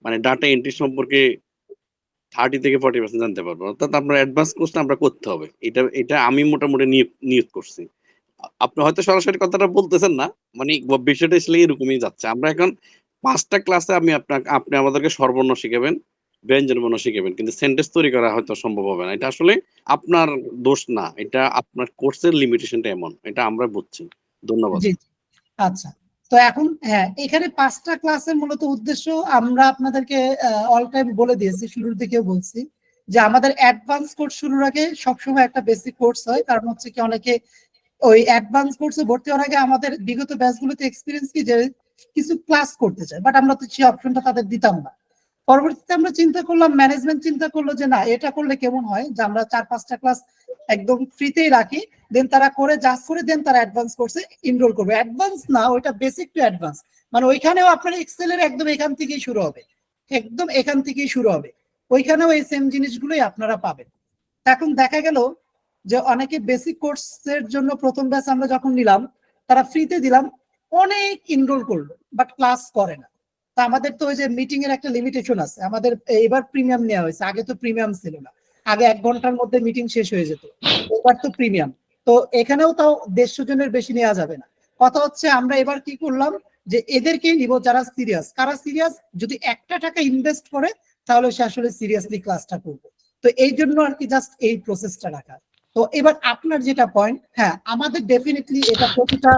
মানে ডাটা এন্ট্রি সম্পর্কে 30 থেকে 40% জানতে পারবো, অর্থাৎ আপনার অ্যাডভান্স কোর্সটা আমরা করতে হবে, এটা আমি মোটামুটি নিয়োগ করছি। আপনি হয়তো সরাসরি কথাটা বলতেছেন না, মানে বিষয়টা আসলে এরকমই যাচ্ছে। আমরা এখন 5টা ক্লাসে আপনি আমাদেরকে স্বরবর্ণ শিখাবেন, ব্যঞ্জনবর্ণ শিখাবেন, কিন্তু সেন্টেন্স তৈরি করা হয়তো সম্ভব হবে না। এটা আসলে আপনার দোষ না, এটা আপনার কোর্সের লিমিটেশনটা এমন, এটা আমরা বুঝছি। ধন্যবাদ। জি জি। আচ্ছা, তো এখন হ্যাঁ, এখানে 5টা ক্লাসের মূলত উদ্দেশ্য আমরা আপনাদেরকে অল টাইম বলে দিয়েছি, শুরুর দিকেও বলছি যে আমাদের অ্যাডভান্স কোর্স শুরুর আগে সবসময় একটা বেসিক কোর্স হয়, কারণ হচ্ছে কি অনেকে ওই অ্যাডভান্স কোর্সে ভর্তি হওয়ার আগে আমাদের বিগত ব্যাচগুলোতে এক্সপিরিয়েন্স কি যে কিছু ক্লাস করতে চায়, বাট আমরা তো সেই অপশনটা তাদের দিতাম না। পরবর্তীতে আমরা চিন্তা করলাম, ম্যানেজমেন্ট চিন্তা করলো যে না, এটা করলে কেমন হয় যে আমরা 4-5টা ক্লাস একদম ফ্রিতেই রাখি, দেন তারা করে জাজ করে দেন তারা অ্যাডভান্স কোর্সে এনরোল করবে। অ্যাডভান্স না, ওইটা বেসিক টু অ্যাডভান্স, মানে ওইখানেও আপনার এক্সেলের একদম এখান থেকেই শুরু হবে, একদম এখান থেকেই শুরু হবে, ওইখানেও এই সেম জিনিসগুলোই আপনারা পাবেন। এখন দেখা গেল যে অনেকে বেসিক কোর্সের জন্য প্রথম ব্যাচ আমরা যখন নিলাম, তারা ফ্রিতে দিলাম, অনেক এনরোল করলো বাট ক্লাস করে না। তা আমাদের তো ওই যে মিটিং এর একটা লিমিটেশন আছে, আমাদের এবার প্রিমিয়াম নেওয়া হয়েছে, আগে তো প্রিমিয়াম ছিল না, আগে 1 ঘন্টার মধ্যে মিটিং শেষ হয়ে যেত, এবার তো প্রিমিয়াম। তো এখানেও তাও 150 জনের বেশি নেওয়া যাবে না। কথা হচ্ছে আমরা এবার কি করলাম যে এদেরকেই নিব যারা সিরিয়াস, কারা সিরিয়াস, যদি 1টা টাকা ইনভেস্ট করে তাহলে সে আসলে সিরিয়াসলি ক্লাসটা করবে। তো এই জন্য আর কি জাস্ট এই প্রসেসটা রাখা। তো এবার আপনার যেটা পয়েন্ট, হ্যাঁ আমাদের ডেফিনেটলি এটা প্রতিটা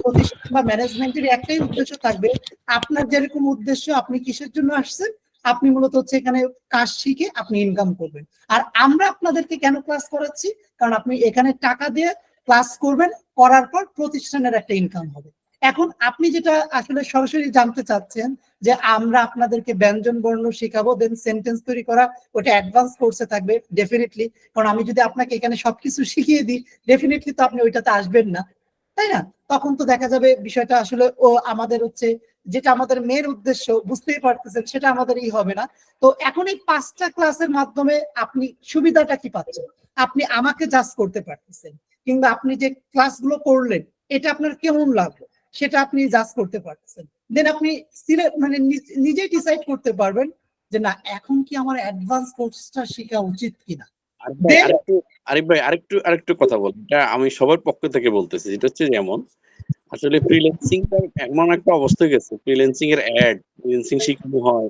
প্রতিষ্ঠান বা ম্যানেজমেন্টের একটাই উদ্দেশ্য থাকবে, আপনার যেরকম উদ্দেশ্য আপনি কিসের জন্য আসছেন, আপনি মূলত হচ্ছে এখানে কাজ শিখে আপনি ইনকাম করবেন। আর আমরা আপনাদেরকে কেন ক্লাস করাচ্ছি, কারণ আপনি এখানে টাকা দিয়ে ক্লাস করবেন, করার পর প্রতিষ্ঠানের একটা ইনকাম হবে, এখন আপনি যেটা আসলে সরাসরি জানতে চাচ্ছেন যে আমরা আপনাদেরকে ব্যঞ্জন বর্ণ শেখাবো, দেন সেন্টেন্স তৈরি করা, ওটা অ্যাডভান্স কোর্সে থাকবে ডেফিনেটলি। কারণ আমি যদি আপনাকে এখানে সবকিছু শিখিয়ে দিই, ডেফিনেটলি তো আপনি ওইটাতে আসবেন না, তাই না? তখন তো দেখা যাবে বিষয়টা আসলে ও আমাদের হচ্ছে যেটা আমাদের মেন উদ্দেশ্য, বুঝতেই পারতেছেন, সেটা আমাদের হবে না। তো এখন এই 5টা ক্লাসের মাধ্যমে আপনি সুবিধাটা কি পাচ্ছেন? আপনি আমাকে জাজ করতে পারতেছেন, কিংবা আপনি যে ক্লাসগুলো করলেন এটা আপনার কেমন লাগলো সেটা আপনি জাজ করতে পারতেছেন। দেন আপনি মানে নিজেই ডিসাইড করতে পারবেন যে না এখন কি আমার অ্যাডভান্স কোর্সটা শেখা উচিত কিনা। আরিফ ভাই আরেকটু কথা বল, এটা আমি সবার পক্ষ থেকে বলতেছি। যেটা হচ্ছে যেমন আসলে ফ্রিল্যান্সিং এমন একটা অবস্থা গেছে, ফ্রিল্যান্সিং এর অ্যাড, ফ্রিল্যান্সিং শিখানো হয়,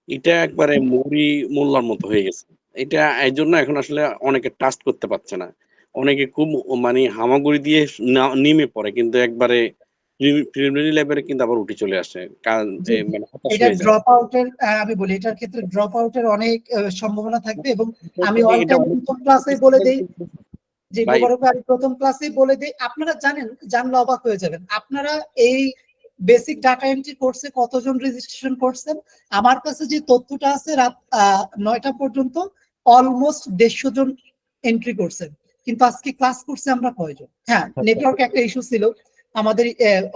এটা একবারে মুড়ি মোল্লার মতো হয়ে গেছে। এটা এই জন্য এখন আসলে অনেকে ট্রাস্ট করতে পারছে না, অনেকে খুব মানে হামাগুড়ি দিয়ে নেমে পড়ে, কিন্তু একবারে প্রিলিমিনারি লেভেলে কিন্তু আবার উঠে চলে আসে, কারণ মানে হতাশ এটা হয়ে যায়। ড্রপ আউটের, আমি বলি এটার ক্ষেত্রে ড্রপ আউটের অনেক সম্ভাবনা থাকবে। এবং আমি অল টাইম প্রথম ক্লাসে বলে দেই যে আমি প্রথম ক্লাসেই বলে দিই, আপনারা জানলে অবাক হয়ে যাবেন। আপনারা এই বেসিক ডাটা এন্ট্রি কোর্সে কতজন রেজিস্ট্রেশন করছেন? আমার কাছে যে তথ্যটা আছে রাত 9টা পর্যন্ত অলমোস্ট 150 জন এন্ট্রি করছেন, কিন্তু আজকে ক্লাস করছে আমরা কয়জন? হ্যাঁ, নেটওয়ার্ক একটা ইস্যু ছিল আমাদের,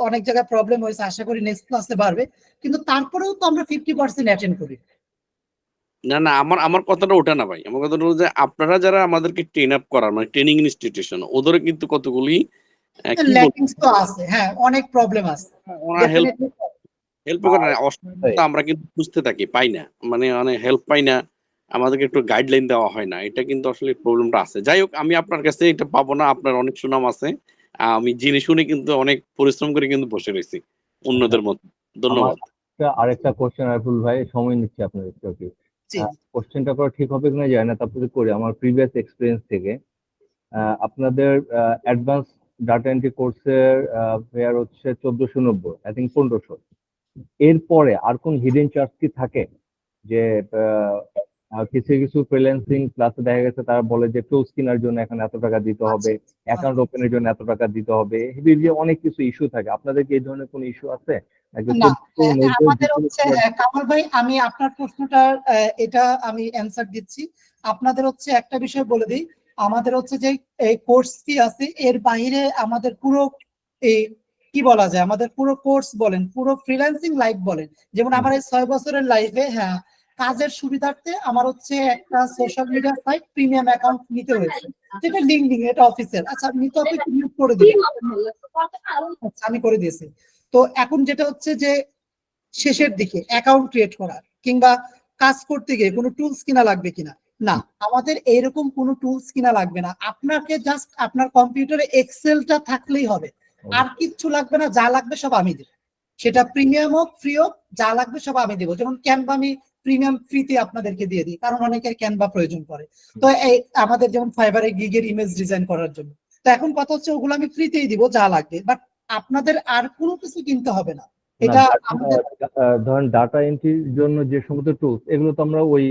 অনেক জায়গায় প্রবলেম হয়েছে, আশা করি নেক্সট ক্লাসে বাড়বে, কিন্তু তারপরেও তো আমরা 50% অ্যাটেন্ড করি। না না, আমার কথাটা ওটা না ভাই, আমার কথাটা হলো যে আপনারা যারা আমাদেরকে ট্রেন আপ করার মানে ট্রেনিং ইনস্টিটিউশন, ওদের কিন্তু কতগুলি কি ল্যাকিংস তো আছে, হ্যাঁ অনেক প্রবলেম আছে। ওনারা হেল্প করে না, অসুবিধা আমরা কিন্তু বুঝতে থাকি, পাই না, মানে হেল্প পাই না, আমাদেরকে একটু গাইডলাইন দেওয়া হয় না, এটা কিন্তু আসলে প্রবলেমটা আছে। যাই হোক, আমি আপনার কাছে এটা পাবো না, আপনার অনেক সুনাম আছে, আমি জেনে শুনে কিন্তু অনেক পরিশ্রম করে কিন্তু বসে রয়েছি অন্যদের মতো। ধন্যবাদ। আরেকটা কোশ্চেন আরিফুল ভাই, সময় নিচ্ছি আপনার একটু। কোশ্চেনটা করা ঠিক হবে কিনা জানি না, তারপরে করি। আমার প্রিভিয়াস এক্সপিরিয়েন্স থেকে আপনাদের অ্যাডভান্স ডাটা এন্ট্রি কোর্সের ফেয়ার হচ্ছে 1490, আই থিঙ্ক 1500। এরপরে আর কোন হিডেন চার্জ কি থাকে? যে কিছু কিছু ফ্রিল্যান্সিং ক্লাসে দেখা গেছে তারা বলে যে টুলস কেনার জন্য এখন এত টাকা দিতে হবে, অ্যাকাউন্ট ওপেনের জন্য এত টাকা দিতে হবে, অনেক কিছু ইস্যু থাকে। আপনাদের কি এই ধরনের কোনো ইস্যু আছে? না, আমাদের হচ্ছে কামাল ভাই, আমি আপনার প্রশ্নটার এটা আমি অ্যান্সার দিচ্ছি। আপনাদের হচ্ছে একটা বিষয় বলে দিই, আমাদের হচ্ছে যে এই কোর্স ফি আছে, এর বাইরে আমাদের পুরো এই কি বলা যায়, আমাদের পুরো কোর্স বলেন, পুরো ফ্রিল্যান্সিং লাইফ বলেন, যেমন আমার এই 6 বছরের লাইফে, হ্যাঁ কাজের সুবিধার্থে আমার হচ্ছে একটা social media site premium account নিতে হয়েছে, যেটা লিঙ্কডিন, এটা অফিসিয়াল। আচ্ছা, আপনি তো আপনি ক্লিক করে দিবেন। আচ্ছা, আমি করে দিয়েছি। তো এখন যেটা হচ্ছে যে শেষের দিকে অ্যাকাউন্ট ক্রিয়েট করা কিংবা কাজ করতে গিয়ে কোনো টুলস কিনা লাগবে কিনা, না আমাদের এইরকম কোনো টুলস কিনা লাগবে না। আপনাকে জাস্ট আপনার কম্পিউটারে এক্সেলটা থাকলেই হবে, আর কিচ্ছু লাগবে না। যা লাগবে সব আমি দেবো, সেটা প্রিমিয়াম হোক ফ্রি হোক, যা লাগবে সব আমি দেবো। যেমন ক্যানভা আমি প্রিমিয়াম ফ্রিতে আপনাদেরকে দিয়ে দিই, কারণ অনেকের ক্যানভা প্রয়োজন পড়ে। তো এই আমাদের যেমন ফাইবারে গিগের ইমেজ ডিজাইন করার জন্য, তো এখন কথা হচ্ছে ওগুলো আমি ফ্রিতেই দিব যা লাগবে, বাট আপনাদের আর কোনো কিছু কিনতে হবে না। এটা আমাদের ধরেন ডাটা এন্ট্রির জন্য যে সমস্ত টুলস, এগুলো তো আমরা ওই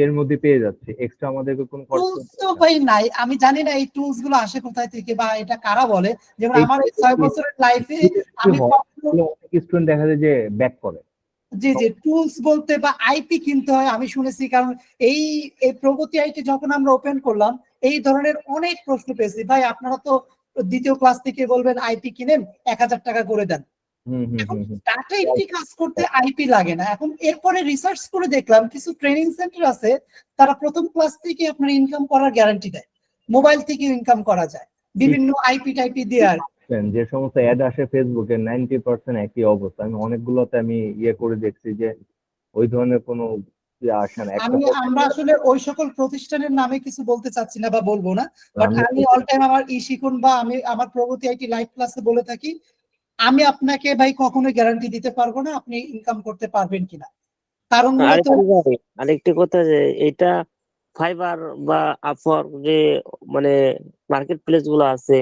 এর মধ্যে পেয়ে যাচ্ছি, এক্সট্রা আমাদেরকে কোনো টুলস তো ভাই নাই। আমি জানি না এই টুলস গুলো আসে কোথায় থেকে বা এটা কারা বলে। যেমন আমার এই 6 বছরের লাইফে আমি স্টুডেন্ট দেখা যায় যে ব্যাক করে। জি জি, টুলস বলতে বা আইপি কিনতে হয় আমি শুনেছি, কারণ এই প্রগতি আইটি যখন আমরা ওপেন করলাম এই ধরনের অনেক প্রশ্ন পেয়েছি। ভাই আপনারা তো দ্বিতীয় ক্লাস থেকে বলবেন আইপি কিনেন 1000 টাকা করে দেন। এখন ডাটা এন্ট্রি কাজ করতে আইপি লাগে না। এখন এরপরে রিসার্চ করে দেখলাম কিছু ট্রেনিং সেন্টার আছে, তারা প্রথম ক্লাস থেকে আপনার ইনকাম করার গ্যারান্টি দেয়, মোবাইল থেকে ইনকাম করা যায় বিভিন্ন আইপি টাইপি দিয়ে। আর যে সমস্ত অ্যাড আসে ফেসবুকে 90% একই অবস্থা। আমি অনেকগুলোতে আমি ইয়ে করে দেখছি যে ওই ধরনের কোনো আসে না। আমরা আসলে ওই সকল প্রতিষ্ঠানের নামে কিছু বলতে চাচ্ছি না বা বলবো না, বাট আমি অল টাইম আমার শিখুন বা আমি আমার প্রগতি আইটি লাইভ ক্লাসে বলে থাকি, আমি আপনাকে ভাই কখনো গ্যারান্টি দিতে পারবো না আপনি ইনকাম করতে পারবেন কিনা। কারণ আরেকটি কথা যে এটা ফাইবার বা আপওয়ার্ক যে মানে মার্কেট প্লেস গুলো আছে,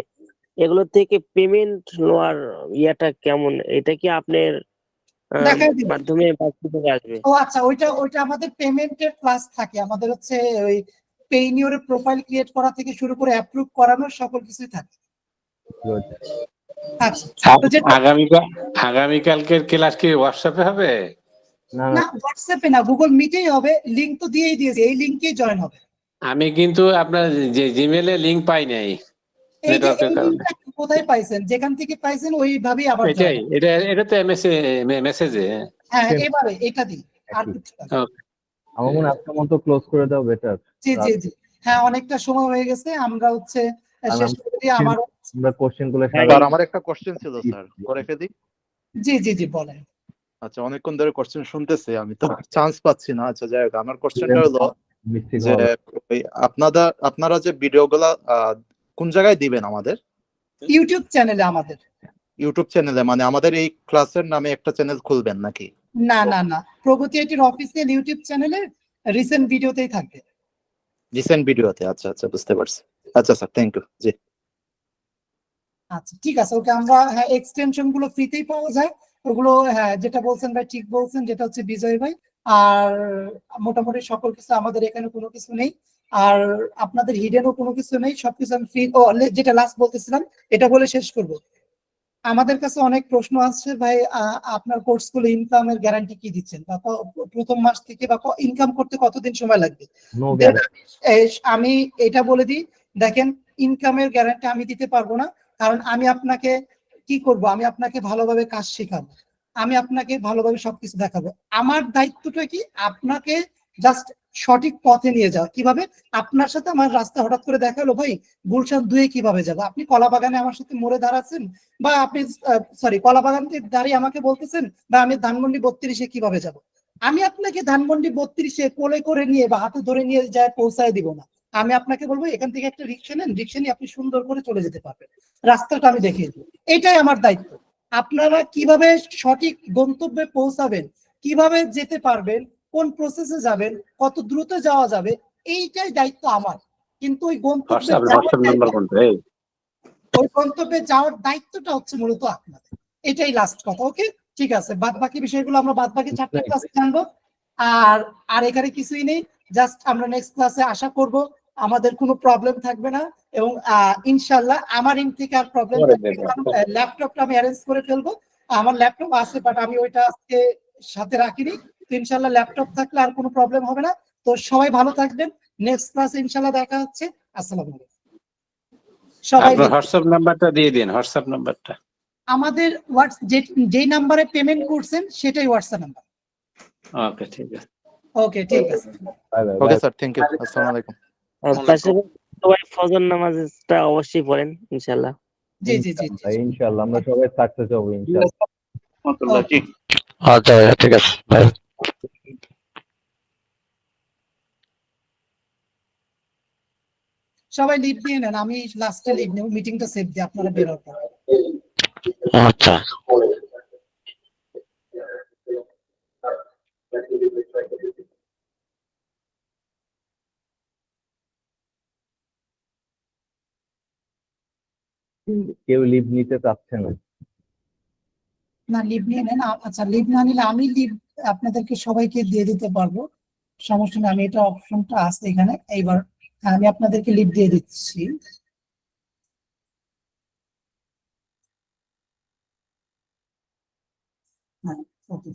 এগুলো থেকে পেমেন্ট নেওয়ার ইয়াটা কেমন? এটা কি আপনার মাধ্যমে আসবে? ও আচ্ছা, ওইটা আমাদের পেমেন্টের ক্লাস থাকে। আমাদের হচ্ছে ওই পেইনিওর প্রোফাইল ক্রিয়েট করা থেকে শুরু করে অ্যাপ্রুভ করানোর সকল কিছুই থাকে। আচ্ছা তো যেটা আগামীকালকের ক্লাস কি হোয়াটসঅ্যাপে হবে? না না হোয়াটসঅ্যাপে না, গুগল মিটেই হবে, লিংক তো দিয়েই দিয়েছে, এই লিংকেই জয়েন হবে। আমি কিন্তু আপনার যে জিমেলে লিংক পাই নাই এই যে নেটওয়ার্কের এই কারণে। লিংকটা কোথায় পাইছেন, যেখান থেকে পাইছেন ওইভাবেই আবার জয়েন এটাই, হবে। এটা তো মেসেজে। হ্যাঁ এবারে এটা দিই, আর কিছু না। আমার মনে হয় আজকের মতো ক্লোজ করে দাও বেটার। জি জি জি, হ্যাঁ অনেকটা সময় হয়ে গেছে, আমরা হচ্ছে শেষ করে দিয়ে আবার। আমরা কোশ্চেন গুলো স্যার আমার একটা কোশ্চেন ছিল স্যার, রেখে দিই। জি জি জি বলেন। আচ্ছা অনেকক্ষণ ধরে কোশ্চেন শুনতেছি, আমি তো চান্স পাচ্ছি না। আচ্ছা যাই হোক, আমার কোশ্চেনটা হলো যে আপনারা যে ভিডিওগুলা কোন জায়গায় দিবেন আমাদের? ইউটিউব চ্যানেলে আমাদের। ইউটিউব চ্যানেলে মানে আমাদের এই ক্লাসের নামে একটা চ্যানেল খুলবেন নাকি? না না না, প্রগতি আইটির অফিসিয়াল ইউটিউব চ্যানেলে রিসেন্ট ভিডিওতেই থাকবে। রিসেন্ট ভিডিওতে? আচ্ছা আচ্ছা বুঝতে পারছি। আচ্ছা স্যার থ্যাংক ইউ। জি আচ্ছা ঠিক আছে, ওকে আমরা এক্সটেনশন গুলো ফ্রিতেই পাওয়া যায় ওগুলো। হ্যাঁ যেটা বলছেন ভাই ঠিক বলছেন, যেটা হচ্ছে বিজয় ভাই। আর মোটামুটি সকল কিছু আমাদের এখানে কোনো কিছু নেই, আর আপনাদের হিডেনও কোনো কিছু নেই, সবকিছু আমি ফ্রি। ও যেটা লাস্ট বলতেছিলাম এটা বলে শেষ করব। আমাদের কাছে অনেক প্রশ্ন আসছে ভাই, আপনার কোর্স গুলো ইনকামের গ্যারান্টি কি দিচ্ছেন, বা প্রথম মাস থেকে বা ইনকাম করতে কতদিন সময় লাগবে? আমি এটা বলে দিই, দেখেন ইনকামের গ্যারান্টি আমি দিতে পারবো না, কারণ আমি আপনাকে কি করব, আমি আপনাকে ভালোভাবে কাজ শেখাবো, আমি আপনাকে ভালোভাবে সবকিছু দেখাবো। আমার দায়িত্বটা কি, আপনাকে জাস্ট সঠিক পথে নিয়ে যাওয়া। কিভাবে? আপনার সাথে আমার রাস্তা হঠাৎ করে দেখা হলো, ভাই গুলশান 2 কিভাবে যাবো, আপনি কলা বাগানে আমার সাথে মোড়ে দাঁড়াচ্ছেন, বা আপনি সরি কলা বাগানে দাঁড়িয়ে আমাকে বলতেছেন, বা আমি ধানমন্ডি 32 কিভাবে যাব। আমি আপনাকে ধানমন্ডি 32 কোলে করে নিয়ে বা হাতে ধরে নিয়ে যায় পৌঁছায় দিব না। আমি আপনাকে বলবো এখান থেকে একটা রিক্সা নেন, রিক্সা নিয়ে আপনি সুন্দর করে চলে যেতে পারবেন, রাস্তাটা আমি দেখিয়ে দেবো। এটাই আমার দায়িত্ব। আপনারা কিভাবে সঠিক গন্তব্যে পৌঁছাবেন, কিভাবে যেতে পারবেন, কোন প্রসেসে যাবেন, কত দ্রুত যাওয়া যাবে, এইটাই দায়িত্ব আমার। কিন্তু ওই গন্তব্যে ওই গন্তব্যে যাওয়ার দায়িত্বটা হচ্ছে মূলত আপনাদের। এটাই লাস্ট কথা। ওকে ঠিক আছে, বাদ বাকি বিষয়গুলো আমরা বাদ বাকি 4টা ক্লাসে জানবো। আর এখানে কিছুই নেই, জাস্ট আমরা নেক্সট ক্লাসে আশা করব আমাদের কোনো প্রবলেম থাকবে না, এবং ইনশাল্লাহ আমার ইন থেকে আর প্রবলেম ল্যাপটপটা আমি অ্যারেঞ্জ করে ফেলবো। আমার ল্যাপটপ আছে, বাট আমি ওইটা আজকে সাথে রাখিনি। তো ইনশাল্লাহ ল্যাপটপ থাকলে আর কোনো প্রবলেম হবে না। তো সবাই ভালো থাকবেন, নেক্সট ক্লাসে ইনশাল্লাহ দেখা হচ্ছে। আসসালামু আলাইকুম সবাই। হোয়াটসঅ্যাপ নাম্বারটা দিয়ে দিন, হোয়াটসঅ্যাপ নাম্বারটা। আমাদের যেই নাম্বারে পেমেন্ট করছেন সেটাই হোয়াটসঅ্যাপ নাম্বার। ওকে ঠিক আছে। ওকে ঠিক আছে, ওকে স্যার থ্যাংক ইউ। আসসালামু আলাইকুম। সবাই ফজর নামাজটা অবশ্যই পড়েন ইনশাআল্লাহ। জি জি জি ইনশাআল্লাহ আমরা সবাই সাকসেস হব ইনশাআল্লাহ। আচ্ছা ঠিক আছে বাই। সবাই লিভ দিয়ে নেন, আমি লাস্টে লিভ নেব, মিটিংটা সেভ দিই আপনারা বের হওয়ার পর। আচ্ছা কেউ লিভ নিতে চাচ্ছে না। না লিভ নিয়ে নেন। আচ্ছা লিভ না নিলে আমি লিভ আপনাদেরকে সবাইকে দিয়ে দিতে পারবো, সমস্যা নেই। আমি এটা অপশনটা আছে এখানে। এইবার আমি আপনাদেরকে লিভ দিয়ে দিচ্ছি। হ্যাঁ ওকে